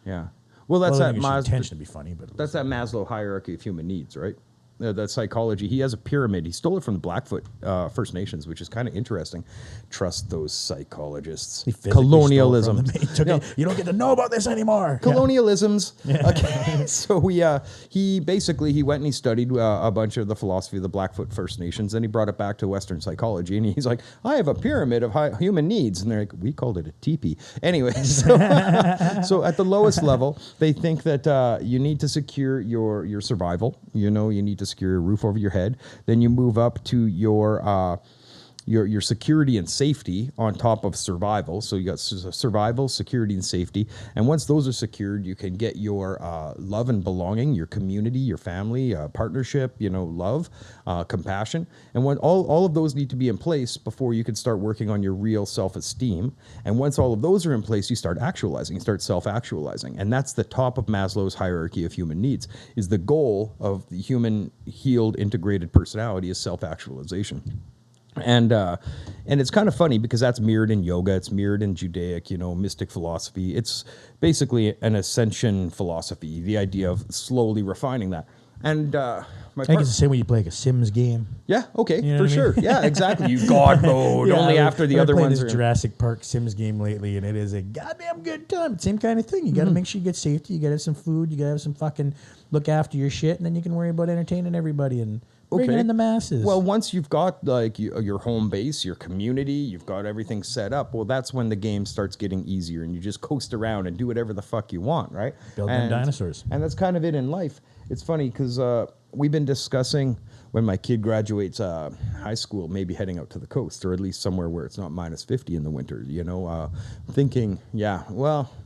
Yeah. Well, that's that intention to be funny, but that's that Maslow hierarchy of human needs, right? That psychology. He has a pyramid. He stole it from the Blackfoot First Nations, which is kind of interesting. Trust those psychologists. Colonialism. You don't get to know about this anymore. Colonialisms. Yeah. Okay. So he went and he studied a bunch of the philosophy of the Blackfoot First Nations, and he brought it back to Western psychology. And he's like, I have a pyramid of human needs, and they're like, we called it a teepee. Anyway, so at the lowest level, they think that you need to secure your survival. You need to secure a roof over your head. Then you move up to your security and safety on top of survival. So you got survival, security, and safety. And once those are secured, you can get your love and belonging, your community, your family, partnership, love, compassion. And when all of those need to be in place before you can start working on your real self-esteem. And once all of those are in place, you start actualizing, you start self-actualizing. And that's the top of Maslow's hierarchy of human needs, is the goal of the human healed integrated personality is self-actualization. And it's kind of funny because that's mirrored in yoga. It's mirrored in Judaic, mystic philosophy. It's basically an ascension philosophy, the idea of slowly refining that. And I think it's the same way you play like a Sims game. Yeah, okay, for sure. Yeah, exactly. You God mode only after the other ones. This Jurassic Park Sims game lately, and it is a goddamn good time. Same kind of thing. You got to make sure you get safety. You got to have some food. You got to have some fucking look after your shit, and then you can worry about entertaining everybody and bringing in the masses. Well, once you've got like your home base, your community, you've got everything set up, well, that's when the game starts getting easier and you just coast around and do whatever the fuck you want, right? Build them dinosaurs. And that's kind of it in life. It's funny because we've been discussing when my kid graduates high school, maybe heading out to the coast or at least somewhere where it's not minus 50 in the winter, thinking,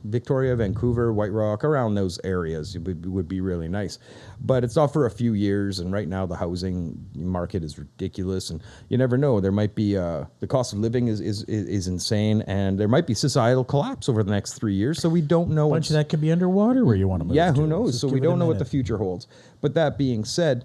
Victoria, Vancouver, White Rock, around those areas would be really nice. But it's not for a few years, and right now the housing market is ridiculous, and you never know. There might be the cost of living is insane, and there might be societal collapse over the next 3 years, so we don't know. A bunch of that could be underwater where you want to move. Yeah, who knows? So we don't know what the future holds. But that being said,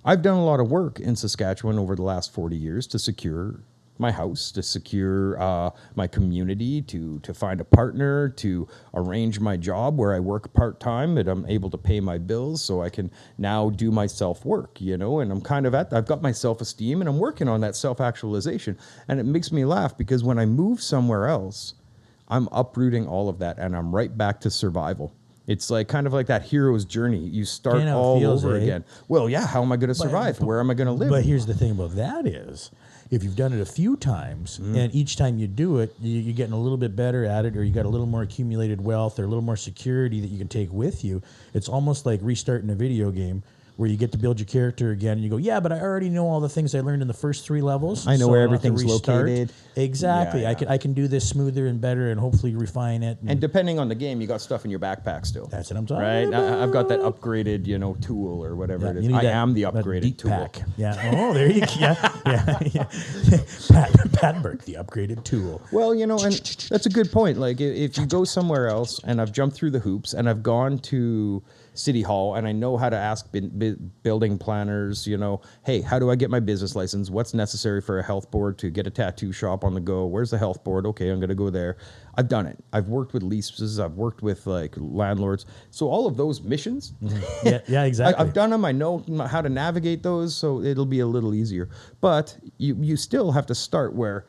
I've done a lot of work in Saskatchewan over the last 40 years to secure my house, to secure my community, to find a partner, to arrange my job where I work part-time and I'm able to pay my bills so I can now do my self-work, and I'm kind of I've got my self-esteem and I'm working on that self-actualization. And it makes me laugh because when I move somewhere else, I'm uprooting all of that and I'm right back to survival. It's like kind of like that hero's journey. You start all over again. Well, yeah, how am I going to survive? Where am I going to live? But here's the thing about that is, if you've done it a few times, and each time you do it, you're getting a little bit better at it, or you got a little more accumulated wealth, or a little more security that you can take with you. It's almost like restarting a video game, where you get to build your character again, and you go, yeah, but I already know all the things I learned in the first 3 levels. I know where everything's located. Exactly. Yeah, yeah. I can do this smoother and better and hopefully refine it. And depending on the game, you got stuff in your backpack still. That's what I'm talking about. I've got that upgraded, tool or whatever it is. I am the upgraded tool. Pack. Yeah. Oh, there you go. Yeah. Pat Burke, the upgraded tool. Well, and that's a good point. Like, if you go somewhere else, and I've jumped through the hoops, and I've gone to City Hall, and I know how to ask building planners, hey, how do I get my business license? What's necessary for a health board to get a tattoo shop on the go? Where's the health board? Okay, I'm going to go there. I've done it. I've worked with leases. I've worked with landlords. So all of those missions, yeah, exactly. I've done them. I know how to navigate those, so it'll be a little easier. But you still have to start where,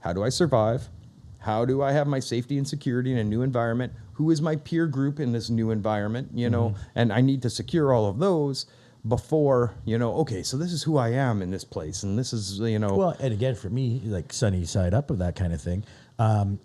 how do I survive? How do I have my safety and security in a new environment? Who is my peer group in this new environment? And I need to secure all of those before, okay, so this is who I am in this place. And this is, Well, and again, for me, like sunny side up of that kind of thing,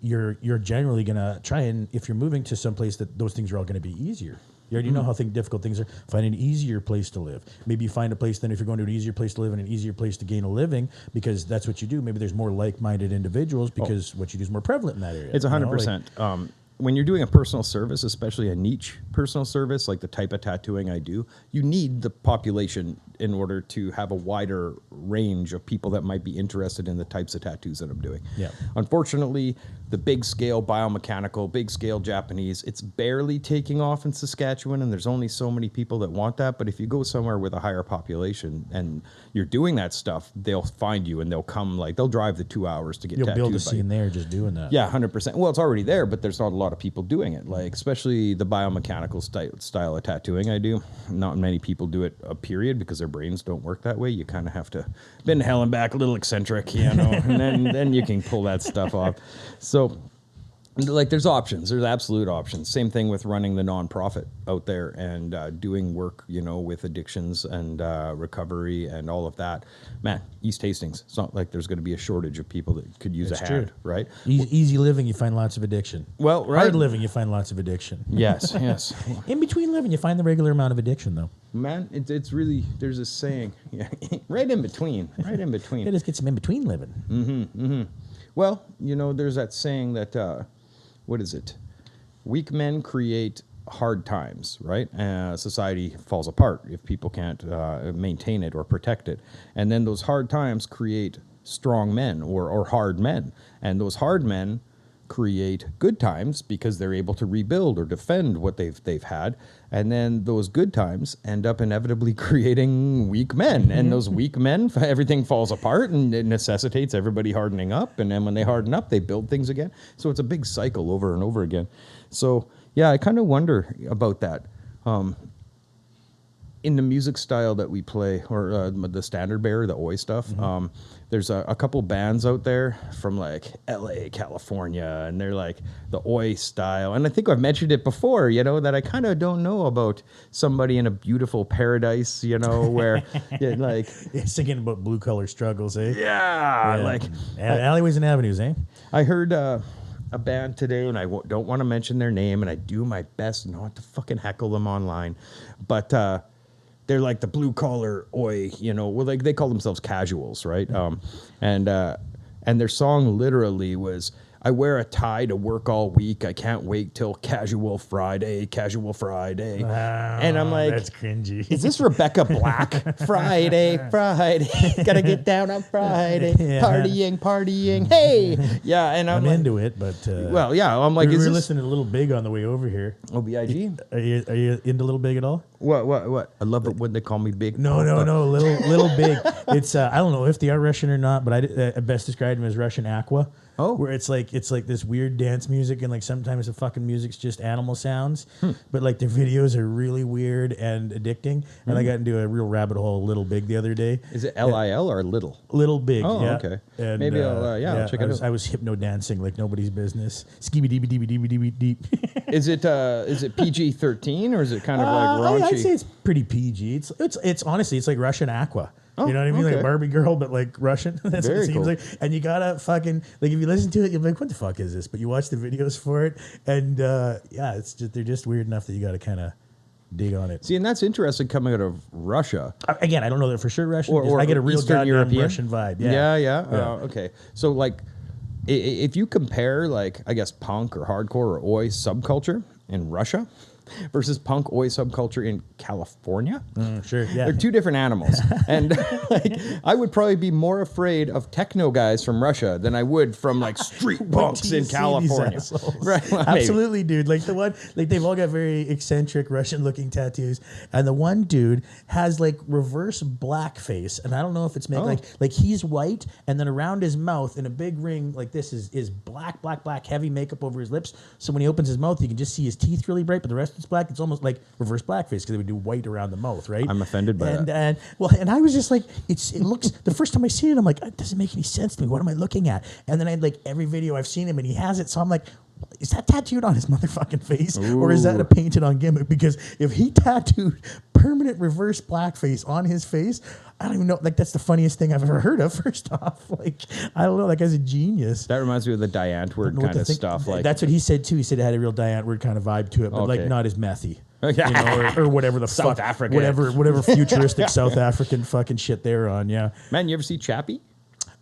you're generally going to try and, if you're moving to some place, that those things are all going to be easier. You already know how difficult things are. Find an easier place to live. Maybe you find a place, then if you're going to an easier place to live and an easier place to gain a living, because that's what you do. Maybe there's more like-minded individuals because what you do is more prevalent in that area. It's 100%. When you're doing a personal service, especially a niche personal service, like the type of tattooing I do, you need the population in order to have a wider range of people that might be interested in the types of tattoos that I'm doing. Yeah. Unfortunately, the big scale biomechanical, big scale Japanese, it's barely taking off in Saskatchewan, and there's only so many people that want that. But if you go somewhere with a higher population and you're doing that stuff, they'll find you and they'll come, they'll drive the 2 hours to get tattooed. You'll build a scene there just doing that. Yeah, 100%. Well, it's already there, but there's not a lot of people doing it, especially the biomechanical style of tattooing I do. Not many people do it, period, because their brains don't work that way. You kind of have to bend hell and back, a little eccentric, and then you can pull that stuff off. So, there's options. There's absolute options. Same thing with running the nonprofit out there and doing work, with addictions and recovery and all of that. Man, East Hastings, it's not like there's going to be a shortage of people that could use a hand, right? Easy living, you find lots of addiction. Well, right. Hard living, you find lots of addiction. Yes. In between living, you find the regular amount of addiction, though. Man, it's really, there's this saying, right in between. You just get some in between living. Mm-hmm. Well, there's that saying that, what is it? Weak men create hard times, right? Society falls apart if people can't maintain it or protect it. And then those hard times create strong men or hard men. And those hard men create good times because they're able to rebuild or defend what they've had. And then those good times end up inevitably creating weak men. And those weak men, everything falls apart and it necessitates everybody hardening up. And then when they harden up, they build things again. So it's a big cycle over and over again. So, yeah, I kind of wonder about that. In the music style that we play, or the standard bearer, the Oi stuff, there's a couple bands out there from LA, California, and they're the Oi style. And I think I've mentioned it before, that I kind of don't know about somebody in a beautiful paradise, where singing about blue collar struggles, eh? Yeah. Alleyways and avenues, eh? I heard a band today, and I don't want to mention their name, and I do my best not to fucking heckle them online, but they're the blue collar Oi, they call themselves casuals, right? And their song literally was, I wear a tie to work all week. I can't wait till casual Friday. And I'm like, that's cringy. is this Rebecca Black? Friday. Gotta get down on Friday. Yeah. Partying. Hey. Yeah. And I'm like, into it, but well, yeah. I'm like, we is were this listening to Little Big on the way over here. Oh, BIG? Are you into Little Big at all? What? I love it when they call me big. No, Little Big. It's I don't know if they are Russian or not, but I best described them as Russian Aqua. Oh. Where it's like this weird dance music, and like sometimes the fucking music's just animal sounds, but like their videos are really weird and addicting. And I got into a real rabbit hole of Little Big the other day. Is it LIL or Little? Little Big. Oh, yeah. okay. And, maybe I'll check it out. I was hypno dancing like nobody's business. Skibby deeby deeby deeby deeby deep. Is it PG-13 or is it kind of like raunchy? I'd say it's pretty PG. It's honestly it's like Russian Aqua. Oh, you know what I mean? okay. Like a Barbie girl, but like Russian. That's Very what it seems cool. like. And you gotta fucking like if you listen to it, you'll be like, what the fuck is this? But you watch the videos for it, and it's just they're just weird enough that you gotta kind of dig on it. See, and that's interesting coming out of Russia. Again, I don't know that for sure Russian. Or I get a real Eastern goddamn European Russian vibe. Yeah. Okay. So like, if you compare like I guess punk or hardcore or oi subculture in Russia versus punk oi subculture in California, Sure. Yeah. they're two different animals. And like, I would probably be more afraid of techno guys from Russia than I would from like street punks in California. Right? Well, maybe. Absolutely, dude. Like the one, like they've all got very eccentric Russian-looking tattoos, and the one dude has like reverse blackface, and I don't know if it's like he's white, and then around his mouth in a big ring like this is black, heavy makeup over his lips. So when he opens his mouth, you can just see his teeth really bright, but the rest it's black. It's almost like reverse blackface because they would do white around the mouth, right? I'm offended by that. And I was just like, it looks. The first time I seen it, I'm like, it doesn't make any sense to me. What am I looking at? And then I like every video I've seen him, and he has it. So I'm like, is that tattooed on his motherfucking face, or is that a painted on gimmick? Because if he tattooed permanent reverse blackface on his face, I don't even know. Like that's the funniest thing I've ever heard of. First off, like I don't know. That guy's a genius. That reminds me of the Diane word kind of stuff. Like that's what he said too. He said it had a real Diane word kind of vibe to it, but like not as methy. You know, or whatever the South fuck, Africa. whatever futuristic South African fucking shit they're on. Yeah, man, you ever see Chappie?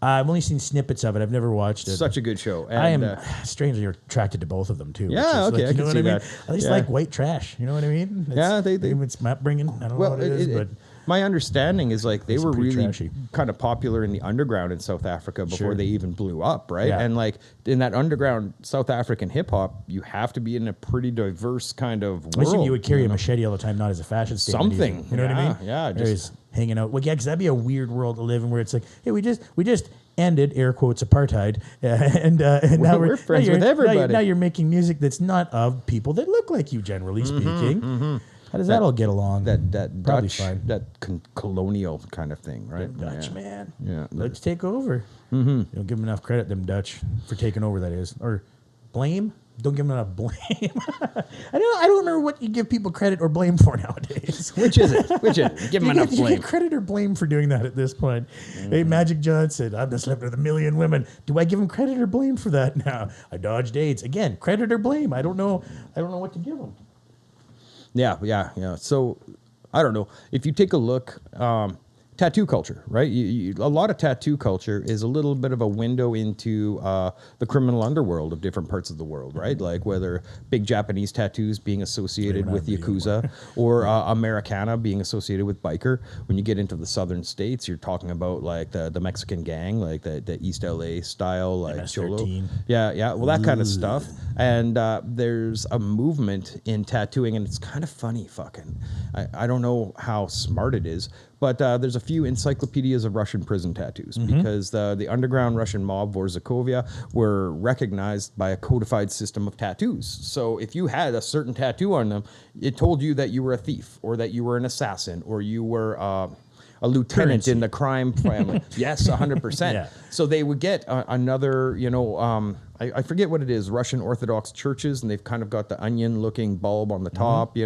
I've only seen snippets of it. I've never watched it. Such a good show. And, I am strangely attracted to both of them too. Yeah, okay, like, I can see that. I just like white trash. You know what I mean? It's map bringing. I don't know what it is, but my understanding is like they were really trashy. kind of popular in the underground in South Africa before they even blew up, right? Yeah. And like in that underground South African hip hop, you have to be in a pretty diverse kind of world. I assume you would carry a machete all the time, not as a fashion statement. Something. You know what I mean? Yeah, just hanging out. Well, yeah, because that'd be a weird world to live in, where it's like, hey, we just ended air quotes apartheid, and now we're friends with everybody. Now you're making music that's not of people that look like you, generally speaking. How does that all get along? That Probably Dutch, fine. that colonial kind of thing, right? Dutch man. Yeah. Let's take over. You don't give them enough credit, them Dutch, for taking over. That is, or blame. Don't give them enough blame. I don't remember what you give people credit or blame for nowadays. Which is it? Give them enough Do you blame. get credit or blame for doing that at this point? Hey, Magic Johnson, I've been slept with 1 million women. Do I give him credit or blame for that now? I dodged AIDS. Again, credit or blame? I don't know what to give him. Yeah. So, I don't know. If you take a look, tattoo culture, right? A lot of tattoo culture is a little bit of a window into the criminal underworld of different parts of the world, right? Like whether big Japanese tattoos being associated with Yakuza or Americana being associated with biker. When you get into the southern states, you're talking about like the Mexican gang, like the East LA style, like MS-13. Cholo. Yeah. Well, that kind of stuff. And there's a movement in tattooing, and it's kind of funny, I don't know how smart it is, but there's a few encyclopedias of Russian prison tattoos because the underground Russian mob, Vorzakovia, were recognized by a codified system of tattoos. So if you had a certain tattoo on them, it told you that you were a thief or that you were an assassin or you were a lieutenant in the crime family. Yes, 100%. Yeah. So they would get another, I forget what it is, Russian Orthodox churches, and they've kind of got the onion-looking bulb on the top,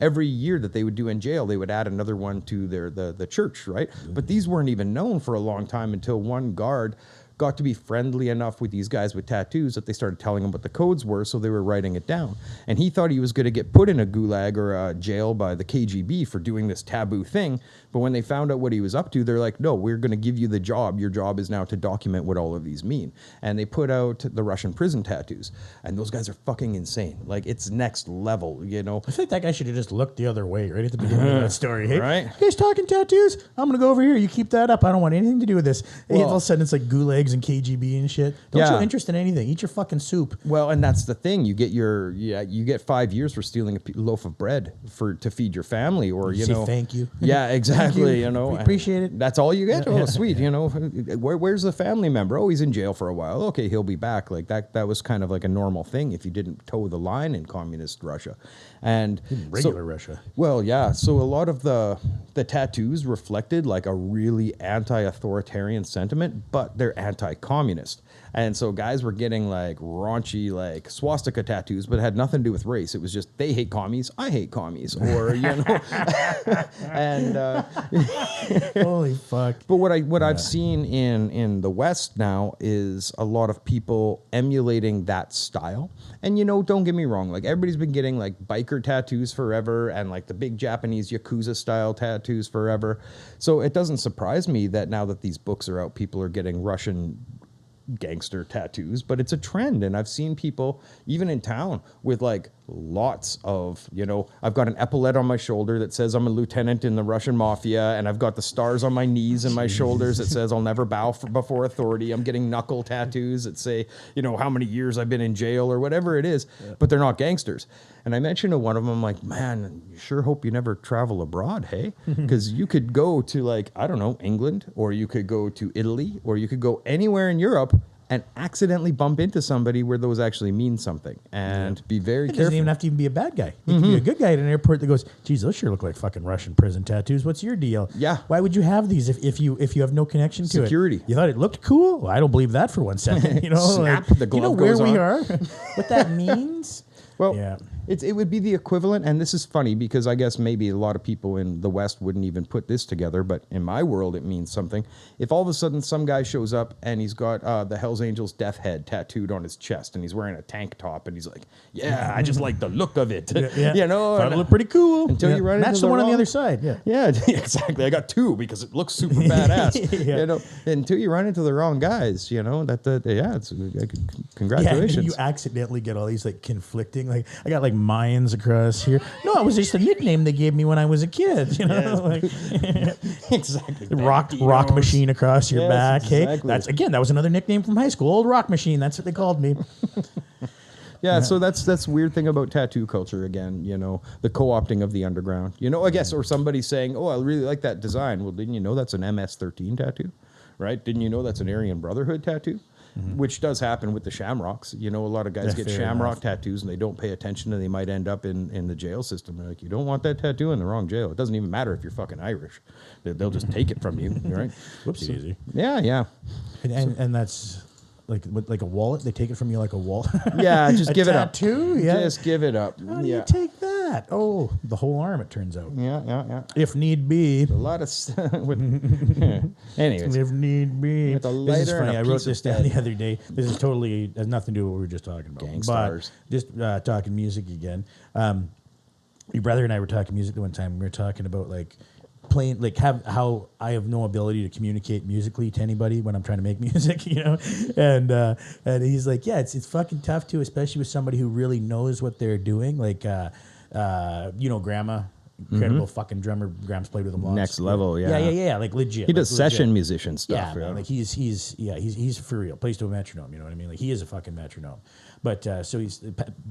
Every year that they would do in jail, they would add another one to the church, right? But these weren't even known for a long time until one guard got to be friendly enough with these guys with tattoos that they started telling him what the codes were, so they were writing it down. And he thought he was going to get put in a gulag or a jail by the KGB for doing this taboo thing. But when they found out what he was up to, they're like, no, we're going to give you the job. Your job is now to document what all of these mean. And they put out the Russian prison tattoos. And those guys are fucking insane. Like, it's next level, you know? I think that guy should have just looked the other way right at the beginning of that story. Hey, right? You guys talking tattoos? I'm going to go over here. You keep that up. I don't want anything to do with this. Well, all of a sudden, it's like gulags and KGB and shit. Don't show interest in anything. Eat your fucking soup. Well, and that's the thing. You get you get 5 years for stealing a loaf of bread to feed your family, or you know, thank you. Yeah, exactly. You know, we appreciate it. That's all you get. Oh, sweet. You know, where's the family member? Oh, he's in jail for a while. Okay, he'll be back. Like that was kind of like a normal thing if you didn't toe the line in communist Russia, and regular Russia. Well, yeah. So a lot of the tattoos reflected like a really anti-authoritarian sentiment, but they're anti-communist. And so guys were getting like raunchy, like swastika tattoos, but it had nothing to do with race. It was just, they hate commies, I hate commies, or, you know, and, holy fuck. But what I've seen in the West now is a lot of people emulating that style. And, you know, don't get me wrong, like everybody's been getting like biker tattoos forever and like the big Japanese Yakuza style tattoos forever. So it doesn't surprise me that now that these books are out, people are getting Russian gangster tattoos, but it's a trend. And I've seen people even in town with like lots of, you know, I've got an epaulette on my shoulder that says I'm a lieutenant in the Russian mafia, and I've got the stars on my knees and my shoulders that says I'll never bow before authority. I'm getting knuckle tattoos that say, you know, how many years I've been in jail or whatever it is, but they're not gangsters. And I mentioned to one of them, I'm like, man, you sure hope you never travel abroad, hey? Because you could go to like, I don't know, England, or you could go to Italy, or you could go anywhere in Europe and accidentally bump into somebody where those actually mean something, and be very careful. It doesn't even have to even be a bad guy. It could be a good guy at an airport that goes, geez, those sure look like fucking Russian prison tattoos. What's your deal? Yeah. Why would you have these if you have no connection to security? You thought it looked cool? Well, I don't believe that for 1 second. You know, Snap, like, the glove you know goes where on. we are? What that means? Well, yeah. It would be the equivalent, and this is funny because I guess maybe a lot of people in the West wouldn't even put this together, but in my world it means something. If all of a sudden some guy shows up and he's got the Hells Angels death head tattooed on his chest, and he's wearing a tank top, and he's like, yeah, I just like the look of it. Yeah. You know? Thought it looked pretty cool. Until you run into Match the one on the other side. Yeah. Yeah, exactly. I got two because it looks super badass. Yeah. You know, until you run into the wrong guys, you know, it's congratulations. Yeah, you accidentally get all these like conflicting, like I got like Mayans across here. No, it was just a nickname they gave me when I was a kid. You know, like, exactly. Rock machine across your back. Exactly. Hey, that was another nickname from high school. Old Rock Machine. That's what they called me. Yeah, so that's weird thing about tattoo culture again, you know, the co-opting of the underground. You know, I guess, or somebody saying, oh, I really like that design. Well, didn't you know that's an MS-13 tattoo? Right? Didn't you know that's an Aryan Brotherhood tattoo? Which does happen with the shamrocks. You know, a lot of guys get shamrock tattoos and they don't pay attention and they might end up in the jail system. They're like, you don't want that tattoo in the wrong jail. It doesn't even matter if you're fucking Irish. They'll just take it from you, right? Whoopsie daisy. Yeah. And that's like a wallet. They take it from you like a wallet. Yeah, just give it up. Tattoo? Yeah. Just give it up. How do you take that? Oh, the whole arm, it turns out. Yeah. If need be. A lot of anyways. If need be. With a This is lighter funny. and a I wrote piece this of down bed. the other day. This is totally has nothing to do with what we were just talking about. Gangstars. But just talking music again. Your brother and I were talking music the one time. We were talking about like playing, like how I have no ability to communicate musically to anybody when I'm trying to make music, you know, and he's like, yeah, it's fucking tough too, especially with somebody who really knows what they're doing, like you know, Grandma. Incredible fucking drummer. Graham's played with him lots. Next level, yeah. Yeah, like legit. He does like, session legit. musician stuff. Yeah, man, like he's for real. Plays to a metronome, you know what I mean? Like he is a fucking metronome. But so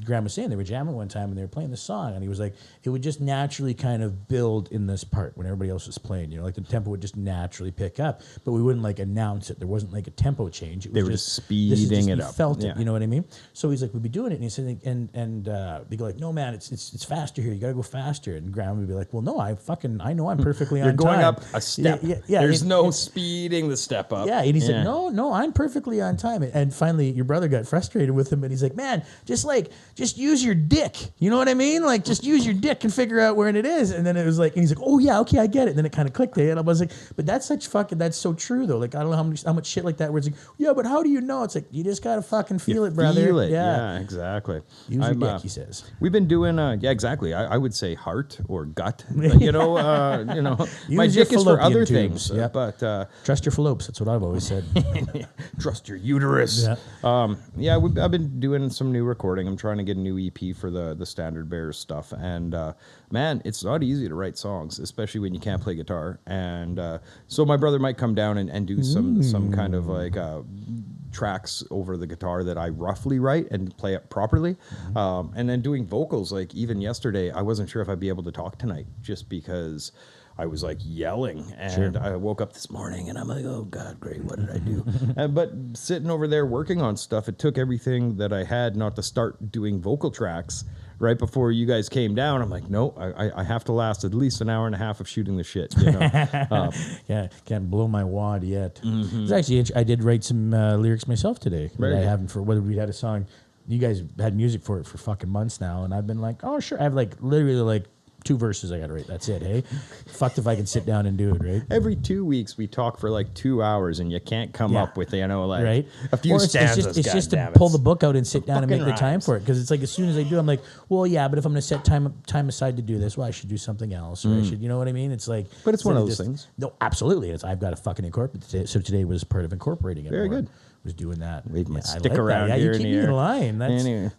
Graham was saying they were jamming one time and they were playing the song, and he was like, it would just naturally kind of build in this part when everybody else was playing, you know, like the tempo would just naturally pick up, but we wouldn't like announce it. There wasn't like a tempo change. It was They were just speeding it up. Felt it, Yeah. you know what I mean? So he's like, we'd be doing it, and he said, and they go like, no man, it's faster here. You got to go faster. And Graham time, we'd be like, well, no, I know I'm perfectly on You're going time. up a step. Yeah, There's no speeding the step up. Yeah, and he's like, no, I'm perfectly on time. And finally, your brother got frustrated with him, and he's like, man, just use your dick. You know what I mean? Like, just use your dick and figure out where it is. And then it was like, and he's like, oh yeah, okay, I get it. And then it kind of clicked. And I was like, but that's so true though. Like, I don't know how much shit like that where it's like, yeah, but how do you know? It's like, you just gotta fucking feel it, brother. Feel it. Yeah, exactly. Use your dick, he says. We've been doing, yeah, exactly. I would say heart or gut. But, my dick is for other things. Yep. But trust your fallops. That's what I've always said. Trust your uterus. Yeah. I've been doing some new recording. I'm trying to get a new EP for the Standard Bears stuff. And man, it's not easy to write songs, especially when you can't play guitar. And so my brother might come down and do some kind of like tracks over the guitar that I roughly write and play it properly. And then doing vocals, like even yesterday, I wasn't sure if I'd be able to talk tonight just because I was like yelling, and I woke up this morning and I'm like, oh God, great, what did I do? But sitting over there working on stuff, it took everything that I had not to start doing vocal tracks right before you guys came down. I'm like, no, I have to last at least an hour and a half of shooting the shit. Yeah, can't blow my wad yet. It's actually, I did write some lyrics myself today. That I haven't for whether we had a song. You guys had music for it for fucking months now, and I've been like, oh sure, I have like literally like 2 verses I got to write. That's it, hey? Fucked if I can sit down and do it, right? Every 2 weeks we talk for like 2 hours and you can't come up with, like a few stanzas. It's just to pull the book out and sit down and make the time for it. Because it's like as soon as I do, I'm like, well, yeah, but if I'm going to set time aside to do this, well, I should do something else. Or I should, you know what I mean? It's like... But it's one of those things. No, absolutely. I've got to fucking incorporate it. So today was part of incorporating it. Very good. Was doing that. Leave my stick around that. here. Yeah, you keep me in line.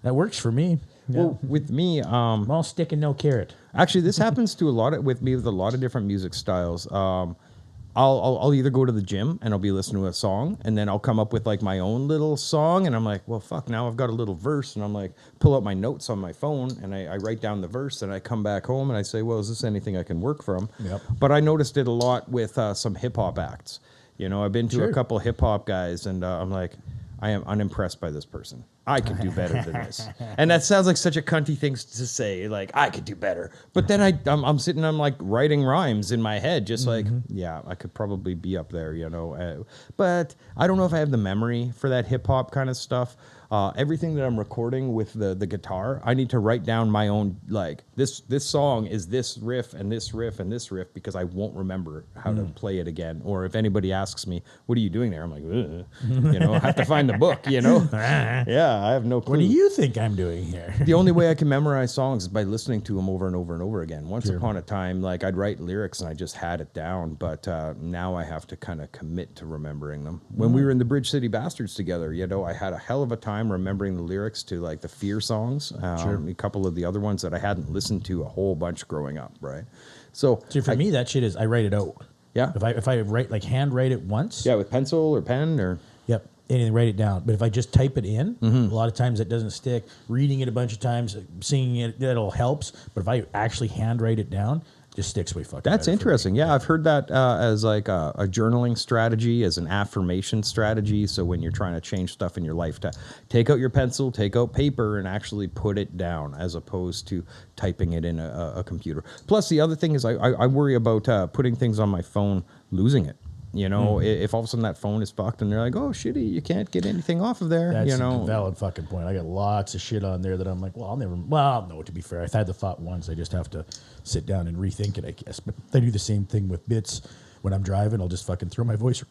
That works for me. Yeah. Well, with me, I'm all stick and no carrot. Actually, this happens to a lot of different music styles. I'll either go to the gym and I'll be listening to a song, and then I'll come up with like my own little song, and I'm like, well, fuck, now I've got a little verse, and I'm like, pull out my notes on my phone, and I write down the verse, and I come back home and I say, well, is this anything I can work from? Yep. But I noticed it a lot with some hip hop acts. You know, I've been to a couple hip hop guys, and I'm like, I am unimpressed by this person. I could do better than this. And that sounds like such a cunty thing to say, like, I could do better. But then I'm sitting, I'm like writing rhymes in my head, just like, yeah, I could probably be up there, you know. But I don't know if I have the memory for that hip hop kind of stuff. Everything that I'm recording with the guitar, I need to write down my own, like, this song is this riff and this riff and this riff, because I won't remember how to play it again. Or if anybody asks me, what are you doing there? I'm like, you know, I have to find the book, you know? Yeah, I have no clue. What do you think I'm doing here? The only way I can memorize songs is by listening to them over and over and over again. Once upon a time, like, I'd write lyrics and I just had it down, but now I have to kind of commit to remembering them. When we were in the Bridge City Bastards together, you know, I had a hell of a time remembering the lyrics to like the Fear songs, a couple of the other ones that I hadn't listened to a whole bunch growing up, right? So for me, that shit is I write it out. Yeah. If I write like hand write it once. Yeah, with pencil or pen or. Yep. And then write it down. But if I just type it in, a lot of times it doesn't stick. Reading it a bunch of times, singing it, that'll helps. But if I actually hand write it down, just sticks way fucking. That's interesting. Yeah, I've heard that as like a journaling strategy, as an affirmation strategy. So when you're trying to change stuff in your life, to take out your pencil, take out paper, and actually put it down, as opposed to typing it in a computer. Plus, the other thing is I worry about putting things on my phone, losing it. You know, if all of a sudden that phone is fucked and they're like, oh, shitty, you can't get anything off of there. That's you know? a valid fucking point. I got lots of shit on there that I'm like, well, no, to be fair, I've had the thought once. I just have to sit down and rethink it, I guess. But I do the same thing with bits. When I'm driving, I'll just fucking throw my voice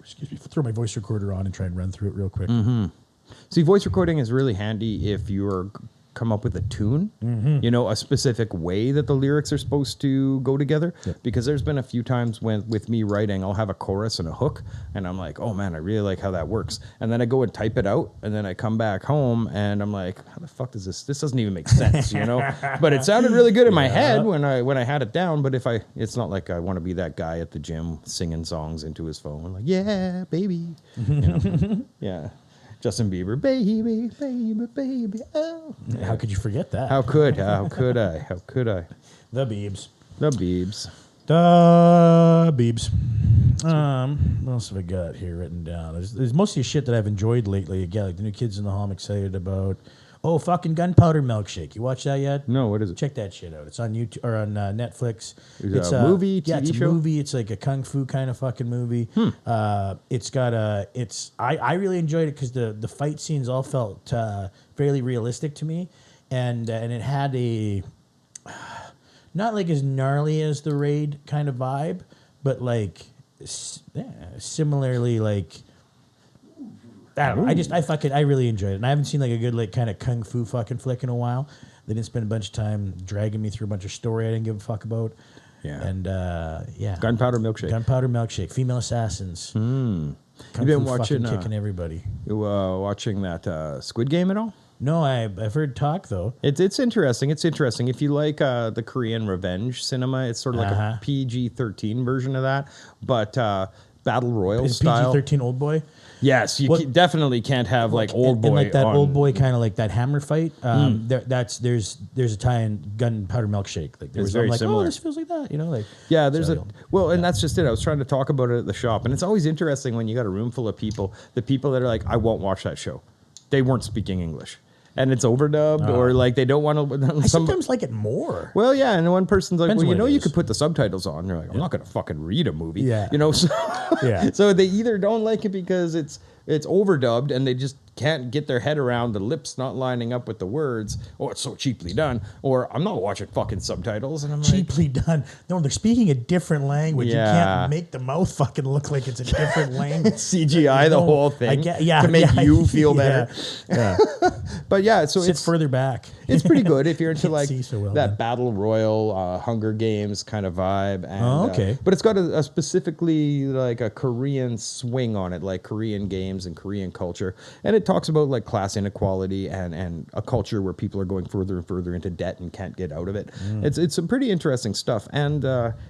recorder on and try and run through it real quick. See, voice recording is really handy if you're come up with a tune, you know, a specific way that the lyrics are supposed to go together. Because there's been a few times when, with me writing, I'll have a chorus and a hook, and I'm like, oh man, I really like how that works. And then I go and type it out, and then I come back home, and I'm like, how the fuck does this doesn't even make sense, you know? But it sounded really good in my head when I had it down. But it's not like I want to be that guy at the gym singing songs into his phone. I'm like, yeah, baby, you know? Yeah. Justin Bieber, baby, baby, baby, oh. How could you forget that? How could I? The Biebs. The Biebs. The Biebs. What else have I got here written down? There's mostly shit that I've enjoyed lately. Again, like the new Kids in the Hall I'm excited about. Oh, fucking Gunpowder Milkshake. You watch that yet? No, what is it? Check that shit out. It's on YouTube or on Netflix. It's a movie, yeah, TV it's a show? movie. It's like a kung fu kind of fucking movie. It's got a. It's I really enjoyed it because the fight scenes all felt fairly realistic to me, and it had a not like as gnarly as the Raid kind of vibe, but like similarly like. I don't know. I really enjoyed it. And I haven't seen like a good like kind of kung fu fucking flick in a while. They didn't spend a bunch of time dragging me through a bunch of story I didn't give a fuck about. Yeah. And yeah. Gunpowder Milkshake. Gunpowder Milkshake. Female assassins. Kung You've been fu watching fucking kicking everybody. You watching that Squid Game at all? No, I've heard talk though. It's interesting. It's interesting. If you like the Korean revenge cinema, it's sort of like a PG-13 version of that, but battle royale Is style. PG-13 Old Boy? Yes, you definitely can't have like Old Boy. And like that on. Old Boy kind of like that hammer fight. There's a tie in Gunpowder Milkshake. Like It's very like, similar. oh, this feels like that. You know, like Yeah, there's and that's just it. I was trying to talk about it at the shop, and it's always interesting when you got a room full of people. The people that are like, I won't watch that show. They weren't speaking English, and it's overdubbed, or like they don't want to. I sometimes like it more. Well, yeah, and one person's like, Depends well, you what know, it you is. could put the subtitles on. They're like, I'm not going to fucking read a movie. Yeah. You know, so, Yeah. so they either don't like it because it's overdubbed and they just can't get their head around the lips not lining up with the words. Oh, it's so cheaply done. Or I'm not watching fucking subtitles. And I'm Cheaply done. No, they're speaking a different language. Yeah. You can't make the mouth fucking look like it's a different language. CGI the whole thing yeah, to make you feel yeah, better. Yeah. But yeah, so Sit it's further back. It's pretty good if you're into Can't like see so well, that man. battle royal, Hunger Games kind of vibe. And, Oh, okay. But it's got a specifically like a Korean swing on it, like Korean games and Korean culture. And it talks about like class inequality and a culture where people are going further and further into debt and can't get out of it. It's some pretty interesting stuff. And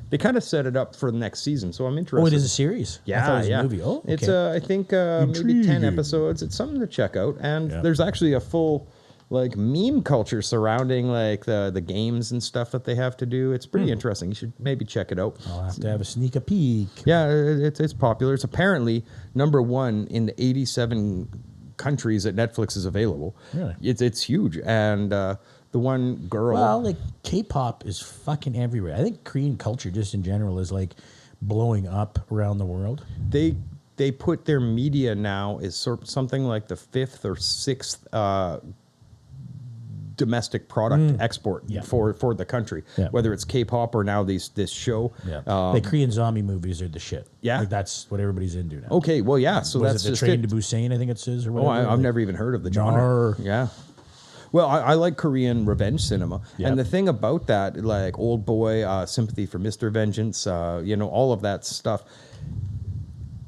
they kind of set it up for the next season. So I'm interested. Oh, it is a series? I thought it was a movie. Oh, okay. It's, I think, maybe 10 Intriguing. episodes. It's something to check out. And there's actually a full like meme culture surrounding like the games and stuff that they have to do. It's pretty interesting. You should maybe check it out. I'll have to have a sneak a peek. Yeah, it's popular. It's apparently #1 in the 87 countries that Netflix is available. Really? It's huge. And the one girl. Well, like K-pop is fucking everywhere. I think Korean culture just in general is like blowing up around the world. They put their media now is something like the 5th or 6th domestic product export for the country, whether it's K-pop or now this show. Yeah, like Korean zombie movies are the shit. Yeah, like that's what everybody's into now. Okay, well, yeah. So Was that's it the just Train it. to Busan, I think it says, or Oh, whatever. I've never even heard of the genre. Nar. Yeah. Well, I like Korean revenge cinema, and the thing about that, like Old Boy, Sympathy for Mr. Vengeance, all of that stuff.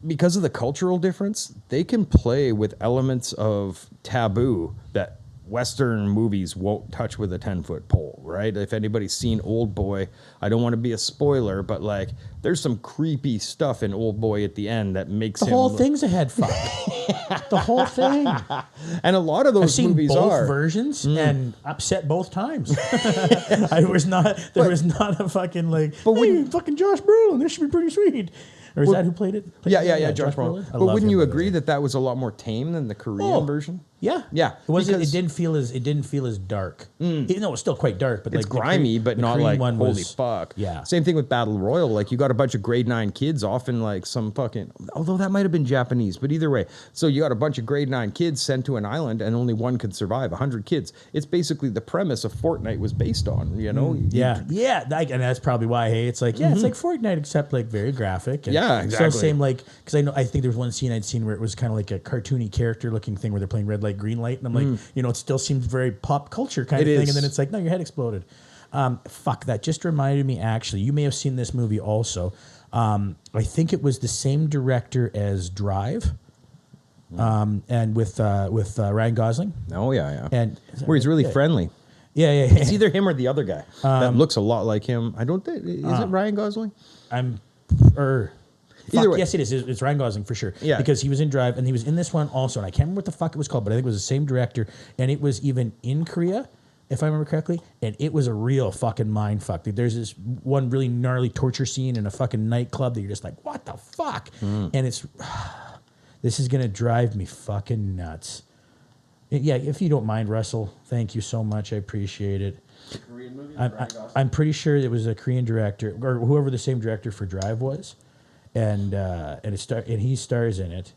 Because of the cultural difference, they can play with elements of taboo that Western movies won't touch with a 10-foot pole, right? If anybody's seen Old Boy, I don't want to be a spoiler, but like there's some creepy stuff in Old Boy at the end that makes the whole thing's a head fuck. The whole thing. And a lot of those I've seen movies both versions and upset both times. There was not a fucking like, But hey, fucking Josh Brolin, this should be pretty sweet. Or is that who played it? Yeah, Josh Brolin. But wouldn't you agree that was a lot more tame than the Korean version? Yeah, Yeah. It didn't feel as dark. Even though it was still quite dark, but It's like grimy, but not like holy fuck. Yeah. Same thing with Battle Royal. Like you got a bunch of grade 9 kids, often like some fucking. Although that might have been Japanese, but either way. So you got a bunch of grade 9 kids sent to an island, and only one could survive. 100 kids. It's basically the premise of Fortnite was based on. You know. Yeah. And that's probably why. Hey, it's like it's like Fortnite, except like very graphic. And Yeah, exactly. So same like because I think there was one scene I'd seen where it was kind of like a cartoony character looking thing where they're playing red light, green light, and I'm like, it still seems very pop culture kind of thing, and then it's like, no, your head exploded. Fuck, that just reminded me. Actually, you may have seen this movie also. I think it was the same director as Drive, and with Ryan Gosling. Oh yeah. And where he's really friendly. Yeah. It's either him or the other guy that looks a lot like him. I don't think is it Ryan Gosling? Either way. Yes, it is. It's Ryan Gosling for sure. Yeah. Because he was in Drive, and he was in this one also. And I can't remember what the fuck it was called, but I think it was the same director. And it was even in Korea, if I remember correctly. And it was a real fucking mind fuck. There's this one really gnarly torture scene in a fucking nightclub that you're just like, what the fuck? And it's, this is going to drive me fucking nuts. Yeah, if you don't mind, Russell, thank you so much. I appreciate it. Korean movie. I'm pretty sure it was a Korean director or whoever the same director for Drive was, and he stars in it.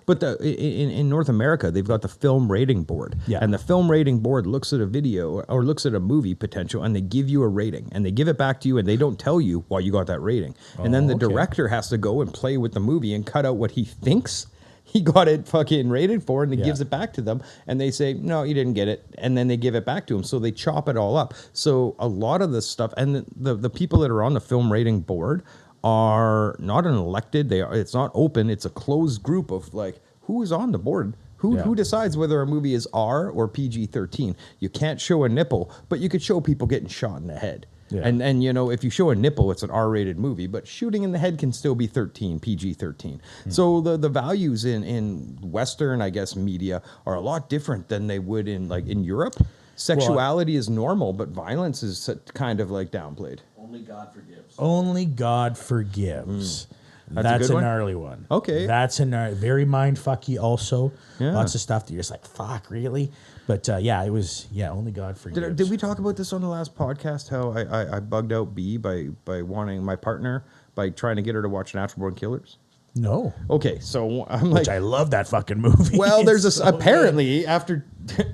But in North America, they've got the film rating board. Yeah. And the film rating board looks at a video or looks at a movie potential, and they give you a rating. And they give it back to you, and they don't tell you why you got that rating. And then the director has to go and play with the movie and cut out what he thinks he got it fucking rated for, and he gives it back to them. And they say, no, you didn't get it. And then they give it back to him. So they chop it all up. So a lot of this stuff, and the people that are on the film rating board are not an elected. It's not open. It's a closed group of like who is on the board. Who decides whether a movie is R or PG-13? You can't show a nipple, but you could show people getting shot in the head. Yeah. And you know, if you show a nipple, it's an R-rated movie, but shooting in the head can still be 13, PG-13. So the values in Western, I guess, media are a lot different than they would in Europe. Sexuality is normal, but violence is kind of like downplayed. Only God forgives. Only God forgives. That's a gnarly one. Okay. That's a gnarly, very mind-fucky also. Yeah. Lots of stuff that you're just like, fuck, really? But it was, only God forgives. Did we talk about this on the last podcast, how I bugged out B by wanting my partner, by trying to get her to watch Natural Born Killers? No. Okay, so I'm like... Which I love that fucking movie. Well, there's apparently, after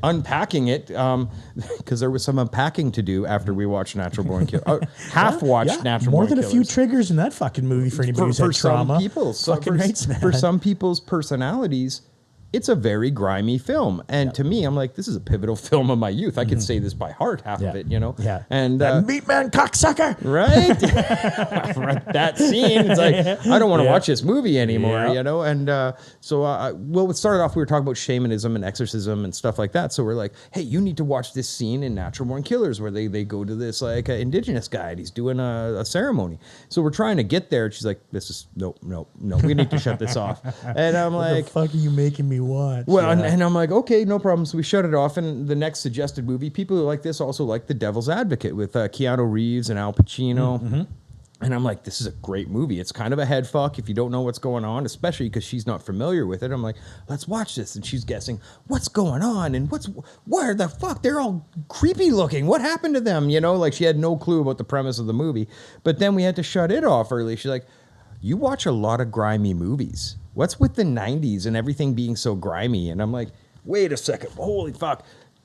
unpacking it, because there was some unpacking to do after we watched Natural Born Killers. Half-watched Natural Born Killers. More than a few triggers in that fucking movie for anybody who's had trauma. Some people. For some people's personalities, it's a very grimy film. And to me, I'm like, this is a pivotal film of my youth. I could say this by heart, half of it, you know? Yeah. And meat man cocksucker. Right? That scene, it's like, I don't want to watch this movie anymore, you know? And it started off, we were talking about shamanism and exorcism and stuff like that. So we're like, hey, you need to watch this scene in Natural Born Killers where they go to this like indigenous guy and he's doing a ceremony. So we're trying to get there. And she's like, no, we need to shut this off. And I'm like, what the fuck are you making me watch? Well, and I'm like, okay, no problem. So we shut it off. And the next suggested movie, people who like this also like The Devil's Advocate with Keanu Reeves and Al Pacino. Mm-hmm. And I'm like, this is a great movie. It's kind of a head fuck if you don't know what's going on, especially because she's not familiar with it. I'm like, let's watch this. And she's guessing, what's going on? And where the fuck? They're all creepy looking. What happened to them? You know, like she had no clue about the premise of the movie. But then we had to shut it off early. She's like, you watch a lot of grimy movies. What's with the 90s and everything being so grimy? And I'm like, wait a second. Holy fuck.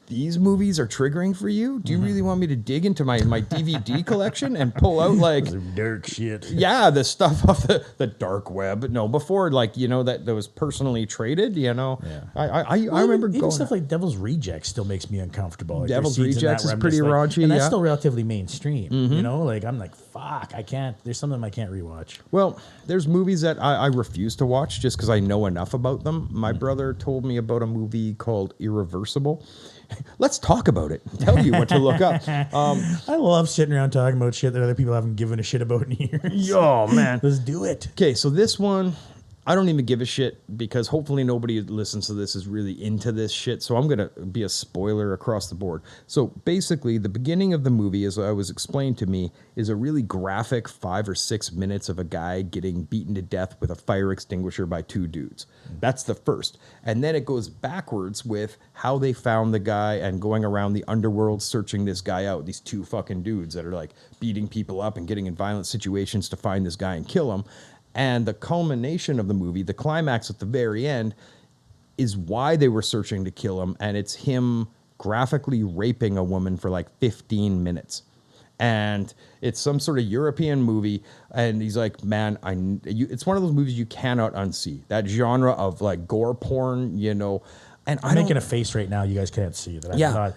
These movies are triggering for you? Do you really want me to dig into my DVD collection and pull out like some dark shit? Yeah, the stuff off the dark web. No, before like, you know, that was personally traded, you know. Yeah. I remember even going stuff like Devil's Rejects still makes me uncomfortable. Like, Devil's Rejects is pretty raunchy. And that's still relatively mainstream. Mm-hmm. You know, like I'm like, fuck, I can't, there's something I can't rewatch. Well, there's movies that I refuse to watch just because I know enough about them. My brother told me about a movie called Irreversible. Let's talk about it. Tell you what to look up. I love sitting around talking about shit that other people haven't given a shit about in years. Oh, man. Let's do it. Okay, so this one, I don't even give a shit because hopefully nobody who listens to this is really into this shit. So I'm going to be a spoiler across the board. So basically, the beginning of the movie, as I was explained to me, is a really graphic 5 or 6 minutes of a guy getting beaten to death with a fire extinguisher by 2 dudes. That's the first. And then it goes backwards with how they found the guy and going around the underworld searching this guy out. These 2 fucking dudes that are like beating people up and getting in violent situations to find this guy and kill him. And the culmination of the movie, the climax at the very end, is why they were searching to kill him. And it's him graphically raping a woman for like 15 minutes. And it's some sort of European movie. And he's like, man, it's one of those movies you cannot unsee. That genre of like gore porn, you know. And I'm making a face right now you guys can't see that.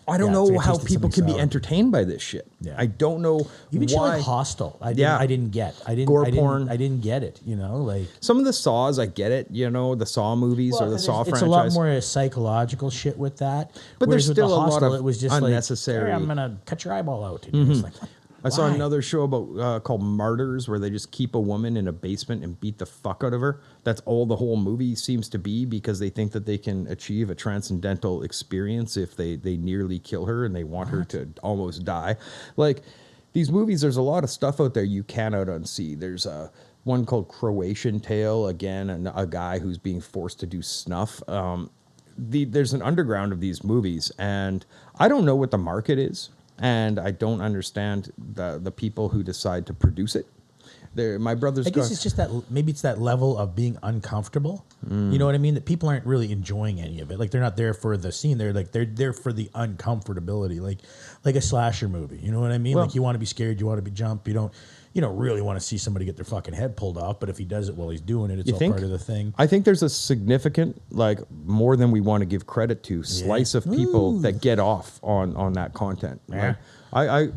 I don't know how people can be entertained by this shit. Yeah. I don't know even why. Shit like Hostel. I didn't get. Porn. I didn't get it. You know, like some of the Saws, I get it. You know, the Saw movies or the Saw franchise. It's a lot more psychological shit with that. But there's still a lot of it was just unnecessary. Like, I'm gonna cut your eyeball out. And you're just like, I saw another show about called Martyrs where they just keep a woman in a basement and beat the fuck out of her. That's all the whole movie seems to be because they think that they can achieve a transcendental experience if they nearly kill her and they want her to almost die. Like these movies, there's a lot of stuff out there you cannot unsee. There's one called Croatian Tale, again, a guy who's being forced to do snuff. there's an underground of these movies, and I don't know what the market is, and I don't understand the people who decide to produce it. My brother's. I guess it's just that maybe it's that level of being uncomfortable. You know what I mean? That people aren't really enjoying any of it. Like they're not there for the scene. They're there for the uncomfortability. Like a slasher movie. You know what I mean? Like you want to be scared. You want to be jump. You don't really want to see somebody get their fucking head pulled off. But if he does it while he's doing it, it's all part of the thing. I think there's a significant, like more than we want to give credit to, slice of people that get off on that content. Yeah. Like,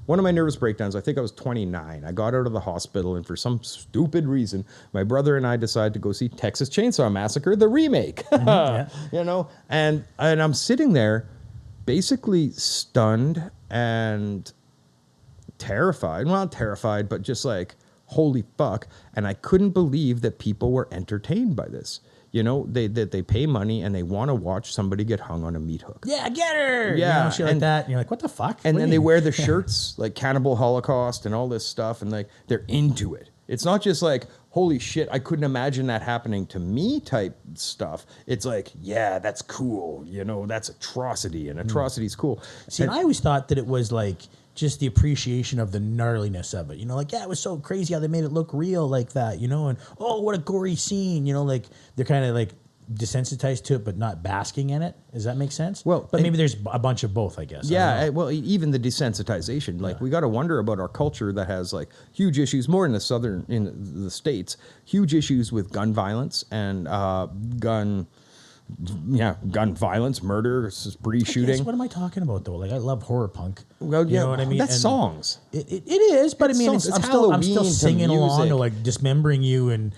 one of my nervous breakdowns, I think I was 29. I got out of the hospital, and for some stupid reason, my brother and I decided to go see Texas Chainsaw Massacre, the remake. You know, and I'm sitting there basically stunned and terrified. Well, not terrified, but just like, holy fuck. And I couldn't believe that people were entertained by this. You know, they pay money and they want to watch somebody get hung on a meat hook. Yeah, get her. Yeah, you know, shit like that. And you're like, what the fuck? And then they wear the shirts like Cannibal Holocaust and all this stuff, and like they're into it. It's not just like, holy shit, I couldn't imagine that happening to me type stuff. It's like, yeah, that's cool. You know, that's atrocity, and atrocity's cool. See, and I always thought that it was like just the appreciation of the gnarliness of it. You know, like, yeah, it was so crazy how they made it look real like that, you know, and oh, what a gory scene, you know, like they're kind of like desensitized to it, but not basking in it. Does that make sense? Well, but maybe there's a bunch of both, I guess. Yeah, well, even the desensitization, like we got to wonder about our culture that has like huge issues, more in the States, huge issues with gun violence and gun violence, murder, spree shooting. What am I talking about though? Like, I love horror punk. Well, you know what I mean? That's songs. It is, but I mean, I'm still singing along to like dismembering you and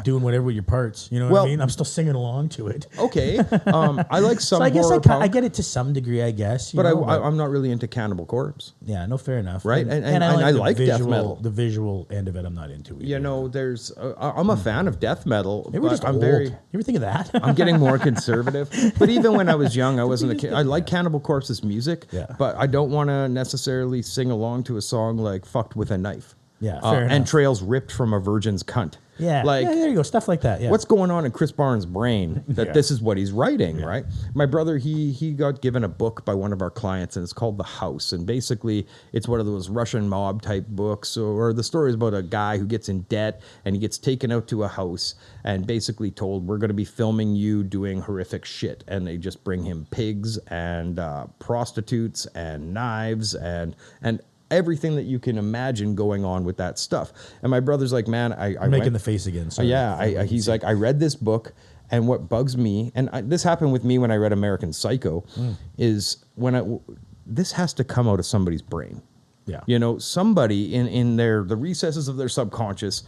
doing whatever with your parts. You know what I mean? I'm still singing along to it. Okay, I like some. So I guess horror punk, I get it to some degree, I guess. But I'm not really into Cannibal Corpse. Yeah, no, fair enough. Right, and I like death metal. The visual end of it, I'm not into. Either. You know, there's I'm a fan of death metal. Maybe we're just old. You ever think of that? I'm getting more conservative. But even when I was young, I wasn't a kid. I like Cannibal Corpse's music, but I don't want to necessarily sing along to a song like "Fucked with a Knife." Yeah, fair enough. Entrails ripped from a virgin's cunt. Yeah, like there you go, stuff like that. Yeah, what's going on in Chris Barnes' brain that this is what he's writing, right? My brother, he got given a book by one of our clients, and it's called The House, and basically it's one of those Russian mob type books, or the story is about a guy who gets in debt and he gets taken out to a house and basically told, we're going to be filming you doing horrific shit, and they just bring him pigs and prostitutes and knives and everything that you can imagine going on with that stuff. And my brother's like, man, I'm making the face again. Sorry. He's like, I read this book, and what bugs me, and this happened with me when I read American Psycho, is this has to come out of somebody's brain. Yeah. You know, somebody in the recesses of their subconscious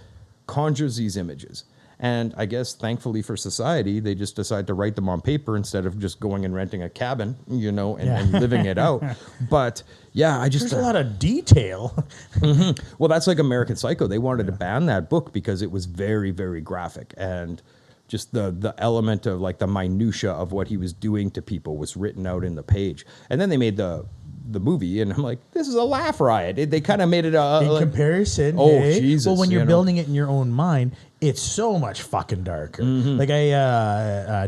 conjures these images. And I guess, thankfully for society, they just decide to write them on paper instead of just going and renting a cabin, you know, and living it out. But yeah, there's a lot of detail. Well, that's like American Psycho. They wanted to ban that book because it was very, very graphic, and just the element of like the minutia of what he was doing to people was written out in the page. And then they made the movie, and I'm like, this is a laugh riot. They kind of made it in comparison. Oh, Jesus. Well, when you're building it in your own mind, it's so much fucking darker. Like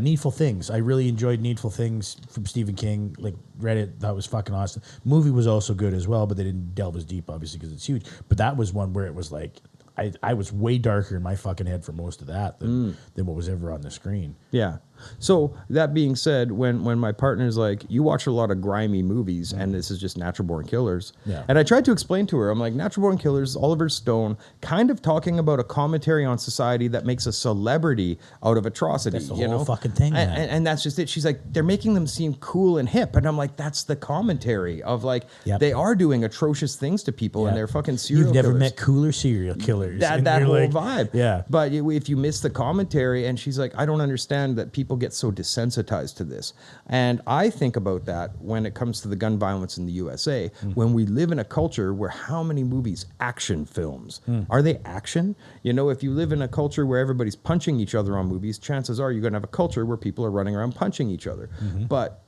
Needful Things. I really enjoyed Needful Things from Stephen King. Like, read it, that was fucking awesome. Movie was also good as well, but they didn't delve as deep, obviously, because it's huge. But that was one where it was like, I was way darker in my fucking head for most of that than what was ever on the screen. Yeah. So that being said, when my partner's like, you watch a lot of grimy movies, and this is just Natural Born Killers. Yeah. And I tried to explain to her, I'm like, Natural Born Killers, Oliver Stone, kind of talking about a commentary on society that makes a celebrity out of atrocity. That's the whole fucking thing. And that's just it. She's like, they're making them seem cool and hip. And I'm like, that's the commentary of like, they are doing atrocious things to people, and they're fucking serial killers. You've never met cooler serial killers. That whole vibe. Yeah. But if you miss the commentary, and she's like, I don't understand that people get so desensitized to this. And I think about that when it comes to the gun violence in the USA, when we live in a culture where how many movies, action films, are they action? You know, if you live in a culture where everybody's punching each other on movies, chances are you're going to have a culture where people are running around punching each other. But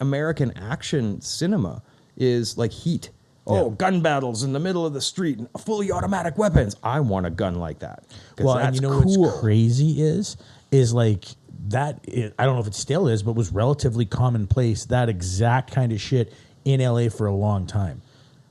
American action cinema is like Heat. Oh, gun battles in the middle of the street and fully automatic weapons. I want a gun like that. Well, that's and you know cool. what's crazy is is like that. I don't know if it still is, but was relatively commonplace. That exact kind of shit in LA for a long time.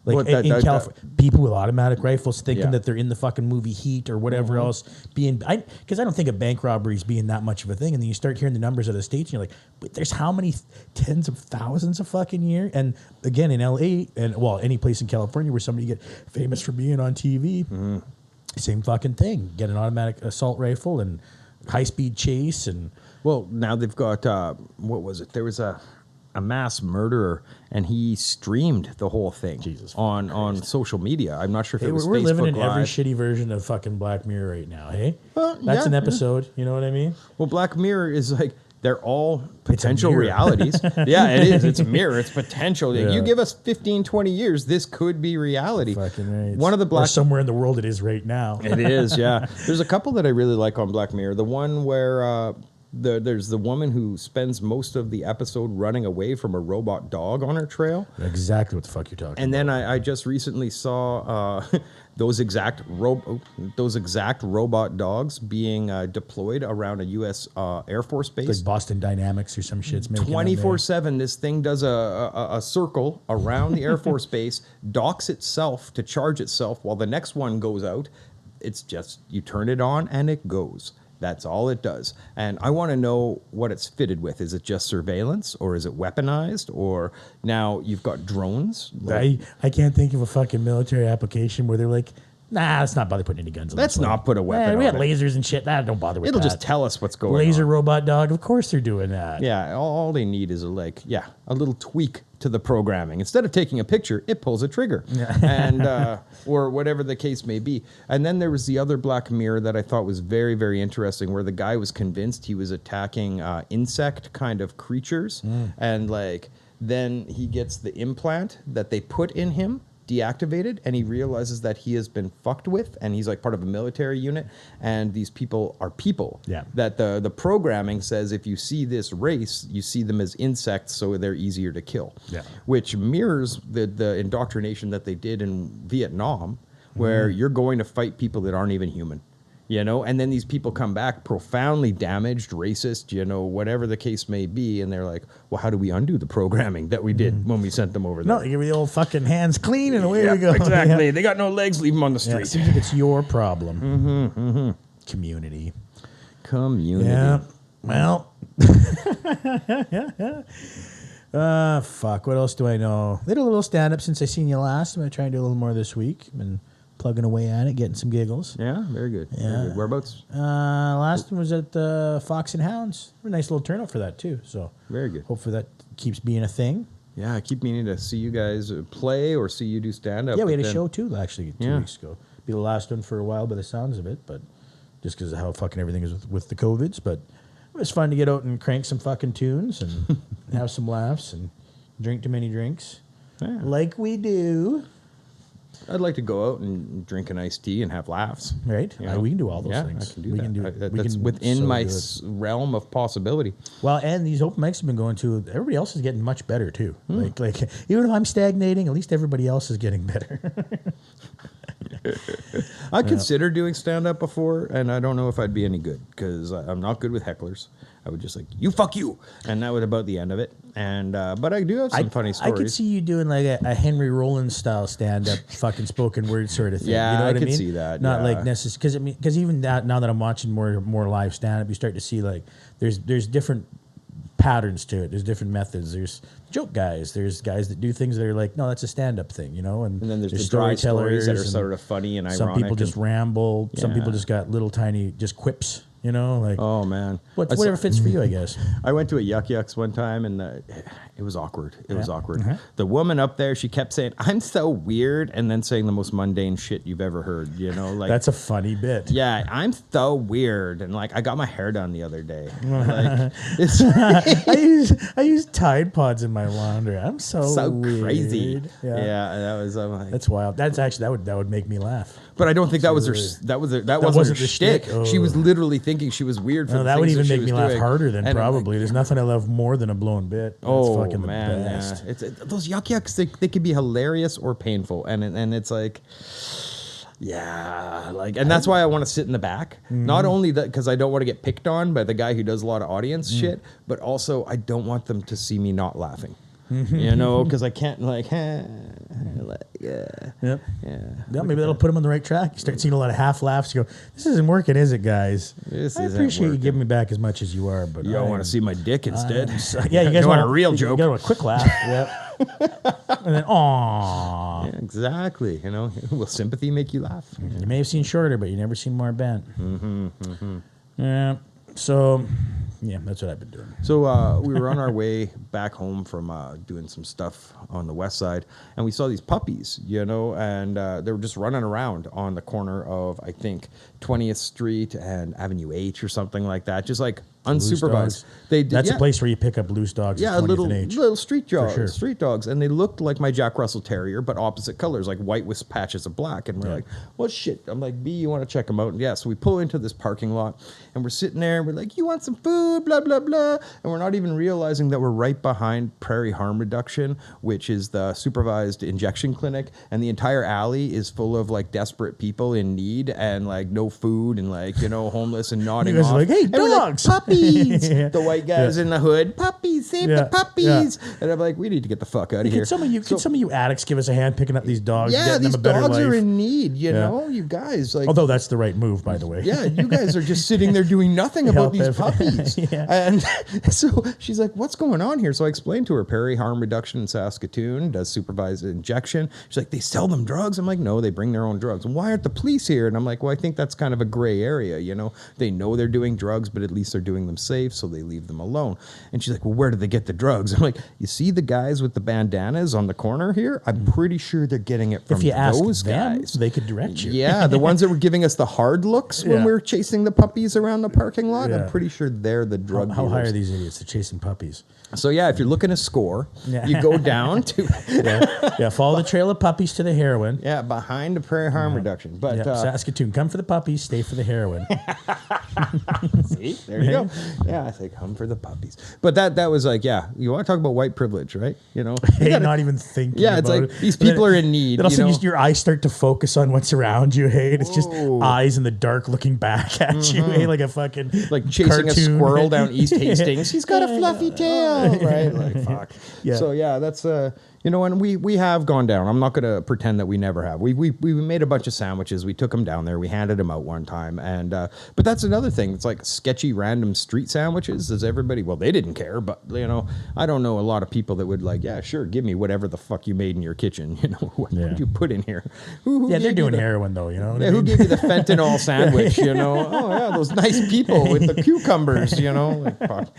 Like in California, people with automatic rifles thinking that they're in the fucking movie Heat or whatever else. Because I don't think of bank robberies being that much of a thing. And then you start hearing the numbers of the states, and you're like, but there's how many tens of thousands a fucking year? And again, in LA, and well, any place in California where somebody get famous for being on TV, same fucking thing. Get an automatic assault rifle and high speed chase. And well, now they've got what was it? There was a mass murderer, and he streamed the whole thing on social media. I'm not sure if it was we're Facebook living in Live. every shitty version of fucking Black Mirror right now, hey? That's an episode, you know what I mean? Well, Black Mirror is like, they're all potential realities. Yeah, it is. It's a mirror. It's potential. You give us 15, 20 years, this could be reality. Fucking right. One of the or somewhere in the world it is right now. It is, yeah. There's a couple that I really like on Black Mirror. The one where there's the woman who spends most of the episode running away from a robot dog on her trail. Exactly what the fuck you're talking about. And then I just recently saw those exact robot dogs being deployed around a U.S. Air Force base. It's like Boston Dynamics or some shit's making 24/7. This thing does a circle around the Air Force base, docks itself to charge itself while the next one goes out. It's just, you turn it on and it goes. That's all it does. And I want to know what it's fitted with. Is it just surveillance, or is it weaponized? Or now you've got drones. I can't think of a fucking military application where they're like, nah, let's not bother putting any guns on Let's not put a weapon on we got it. lasers and shit. Don't bother with It'll that. just tell us what's going on. Laser robot dog. Of course they're doing that. Yeah, all they need is a little tweak to the programming. Instead of taking a picture, it pulls a trigger, and or whatever the case may be. And then there was the other Black Mirror that I thought was very, very interesting, where the guy was convinced he was attacking insect kind of creatures, and like then he gets the implant that they put in him deactivated, and he realizes that he has been fucked with, and he's like part of a military unit, and these people are people. Yeah. That the programming says if you see this race, you see them as insects, so they're easier to kill. Yeah. Which mirrors the indoctrination that they did in Vietnam, where you're going to fight people that aren't even human. You know, and then these people come back profoundly damaged, racist, you know, whatever the case may be. And they're like, well, how do we undo the programming that we did when we sent them over there? No, give me the old fucking hands clean and away we go. Exactly. They got no legs, leave them on the street. It seems like it's your problem. Community. Yeah. Well. Fuck. What else do I know? Did a little stand-up since I seen you last. I'm going to try and do a little more this week. Been plugging away at it, getting some giggles. Yeah, very good. Yeah. Very good. Whereabouts? Last one was at Fox and Hounds. A nice little turnout for that too. So very good. Hopefully that keeps being a thing. Yeah, I keep meaning to see you guys play or see you do stand-up. Yeah, we had a show too actually 2 weeks ago. Be the last one for a while by the sounds of it, but just because of how fucking everything is with the COVIDs. But it was fun to get out and crank some fucking tunes and have some laughs and drink too many drinks. Yeah. Like we do. I'd like to go out and drink an iced tea and have laughs. Right. You know? We can do all those things. I can do that. That's within my realm of possibility. Well, and these open mics have been going to, everybody else is getting much better too. Like even if I'm stagnating, at least everybody else is getting better. I considered doing stand-up before, and I don't know if I'd be any good, because I'm not good with hecklers. I would just like, you fuck you, and that was about the end of it. And but I do have some funny stories. I could see you doing like a Henry Rollins style stand-up, fucking spoken word sort of thing. Yeah, you know what I could mean? see that. Not like necessarily, because even now that I'm watching more live stand-up, you start to see like there's different patterns to it. There's different methods. There's joke guys. There's guys that do things that are like, no, that's a stand-up thing, you know. And then there's the dry stories that are sort of funny and ironic. Some people just ramble. Yeah. Some people just got little tiny just quips. You know, like, oh man, whatever fits for you, I guess. I went to a Yuck Yucks one time, and it was awkward. It was awkward. The woman up there, she kept saying, "I'm so weird," and then saying the most mundane shit you've ever heard. You know, like that's a funny bit. Yeah, I'm so weird, and like I got my hair done the other day. Like, I use Tide Pods in my laundry. I'm so weird. Crazy. Yeah, that was. That's wild. That's actually that would make me laugh. But I don't think that was her. That wasn't her shtick. Oh. She was literally thinking she was weird. For that would even make me laugh harder than and probably. There's nothing I love more than a blown bit. Oh fucking man, the best. It's those Yuck Yucks. They can be hilarious or painful, and it's like Yeah, like, and that's why I want to sit in the back. Not only that, because I don't want to get picked on by the guy who does a lot of audience shit, but also I don't want them to see me not laughing. You know, because I can't Yep. Yeah, maybe that'll put them on the right track. You start seeing a lot of half laughs. You go, this isn't working, is it, guys? I appreciate you giving me back as much as you are, but you don't want to see my dick instead. Yeah, you guys want a real joke. You got a quick laugh. Yep. And then, aww. Yeah, exactly. You know, will sympathy make you laugh? You may have seen shorter, but you never seen more bent. Yeah. So, yeah, that's what I've been doing. So we were on our way back home from doing some stuff on the west side, and we saw these puppies, you know, and they were just running around on the corner of, I think, 20th Street and Avenue H or something like that, just like unsupervised. That's a place where you pick up loose dogs. Yeah, 20th little and H. little street dogs, sure. street dogs, and they looked like my Jack Russell Terrier, but opposite colors, like white with patches of black. And we're like, "Well, shit." I'm like, "B, you want to check them out?" And yeah, so we pull into this parking lot, and we're sitting there, and we're like, "You want some food?" Blah blah blah, and we're not even realizing that we're right behind Prairie Harm Reduction, which is the supervised injection clinic, and the entire alley is full of like desperate people in need and like no food and like, you know, homeless and nodding You guys off. are like, "Hey, And we're like, dogs!" puppies. Yeah. The white guys in the hood, puppies, save the puppies. Yeah. And I'm like, we need to get the fuck out of here. Can some of you addicts give us a hand picking up these dogs? Yeah, getting these them a better dogs life? are in need, you know, you guys. Like, Although that's the right move, by the way. yeah, you guys are just sitting there doing nothing about these puppies. Yeah. And so she's like, what's going on here? So I explained to her, Prairie Harm Reduction in Saskatoon does supervised injection. She's like, they sell them drugs? I'm like, no, they bring their own drugs. Why aren't the police here? And I'm like, well, I think that's kind of a gray area, you know. They know they're doing drugs, but at least they're doing them safe, so they leave them alone. And she's like, well, where do they get the drugs? I'm like, you see the guys with the bandanas on the corner here? I'm pretty sure they're getting it from If you ask those them, guys. they could direct you. Yeah, the ones that were giving us the hard looks when Yeah. we were chasing the puppies around the parking lot. Yeah. I'm pretty sure they're the drug How high dealers. are these idiots? They're chasing puppies. So yeah, if you're looking to score, Yeah. you go down to Yeah, follow the trail of puppies to the heroin. behind the Prairie Harm Reduction. But Yeah, Saskatoon, come for the puppies, stay for the heroin. see, there you go. Yeah, I say come for the puppies. But that was like, yeah, you want to talk about white privilege, right? You know, you Hey, gotta- not even thinking. Yeah, it's about like it. these Then people are in need. Then also you know? your eyes start to focus on what's around you. Hey, and it's just Whoa. eyes in the dark looking back at you. Hey, like a fucking like chasing a cartoon. squirrel down East Hastings. He's got a fluffy tail, right? Like fuck. Yeah. So yeah, that's you know, and we have gone down. I'm not going to pretend that we never have. We made a bunch of sandwiches. We took them down there. We handed them out one time, and but that's another thing. It's like sketchy random street sandwiches. Does everybody? Well, they didn't care, but you know, I don't know a lot of people that would like, yeah, sure, give me whatever the fuck you made in your kitchen. You know, what did you put in here? Who Yeah, they're gave you doing the- heroin though. You know. What I Yeah, who mean? gave you the fentanyl sandwich? You know, oh yeah, those nice people with the cucumbers. You know, like, fuck.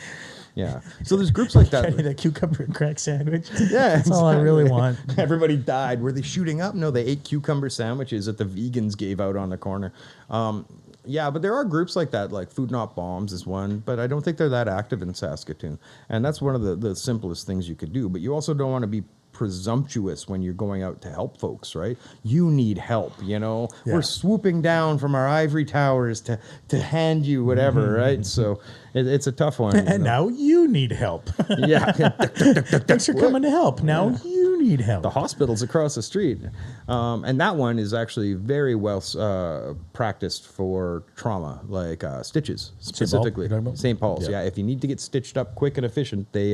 Yeah. So there's groups like that. The cucumber and crack sandwich. Yeah, That's all I really want. Everybody died. Were they shooting up? No, they ate cucumber sandwiches that the vegans gave out on the corner. Yeah, but there are groups like that, like Food Not Bombs is one, but I don't think they're that active in Saskatoon. And that's one of the simplest things you could do. But you also don't want to be presumptuous when you're going out to help folks, right? You need help, you know? Yeah. We're swooping down from our ivory towers to hand you whatever, right? So it's a tough one. And now you need help. Yeah. Thanks for coming to help. Now you need help. The hospital's across the street. And that one is actually very well practiced for trauma, like stitches specifically. you're talking about? St. Paul's, Yeah. yeah. If you need to get stitched up quick and efficient, they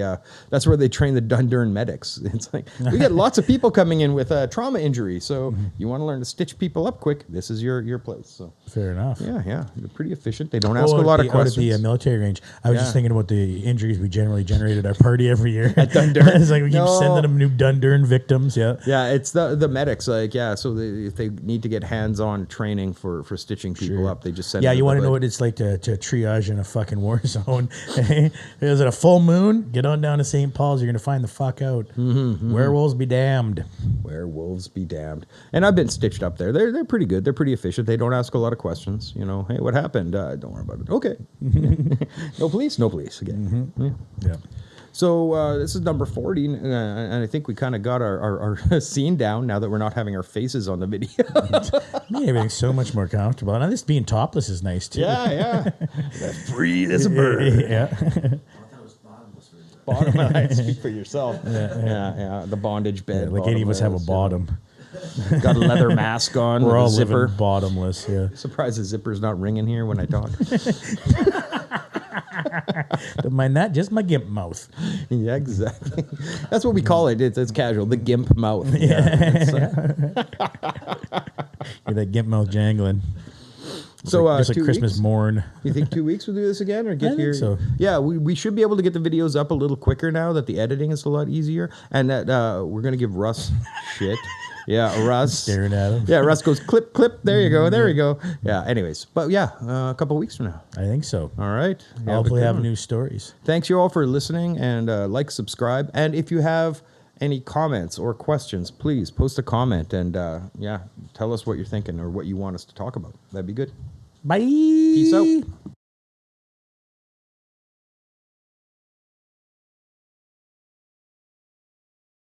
that's where they train the Dundurn medics. It's like, we get lots of people coming in with trauma injury. So you want to learn to stitch people up quick, this is your place. So Fair enough. yeah, they're pretty efficient. They don't ask a lot of questions. Out at the military range. I was just Yeah. thinking about the injuries we generally generate at our party every year. At Dundurn? It's like we keep No. sending them new Dundurn victims. Yeah. Yeah, it's the medics, like, yeah, so if they need to get hands-on training for stitching people up, they just send Yeah, them you to want the to know hood. what it's like to triage in a fucking war zone. Is it a full moon? Get on down to St. Paul's. You're going to find the fuck out. Werewolves be damned. Werewolves be damned. And I've been stitched up there. They're pretty good. They're pretty efficient. They don't ask a lot of questions. You know, hey, what happened? Don't worry about it. Okay. No police? No police. Again. Yeah. So this is number 40, and I think we kind of got our scene down now that we're not having our faces on the video. Made everything's so much more comfortable. And this being topless is nice too. Yeah. Free as a bird. Yeah. I thought it was bottomless for you. Bottom, speak for yourself. Yeah. The bondage bed. Like any of us have a bottom. Got a leather mask on. We're with all a zipper. living bottomless. Yeah. Surprised the zipper's not ringing here when I talk. Don't mind that. Just my gimp mouth. Yeah, exactly. That's what we call it. It's casual. The gimp mouth. Yeah. Hear that gimp mouth jangling. So just like 2 Christmas weeks? morn. You think 2 weeks we'll do this again, or get I here? think so. Yeah, we should be able to get the videos up a little quicker now that the editing is a lot easier, and that we're gonna give Russ shit. Yeah, Russ Staring at him. Yeah, Russ goes clip clip. There you go. There we go. Yeah. Anyways, but yeah, a couple weeks from now. I think so. All right. Hopefully have new stories. Thanks you all for listening, and like, subscribe, and if you have any comments or questions, please post a comment and tell us what you're thinking or what you want us to talk about. That'd be good. Bye. Peace out.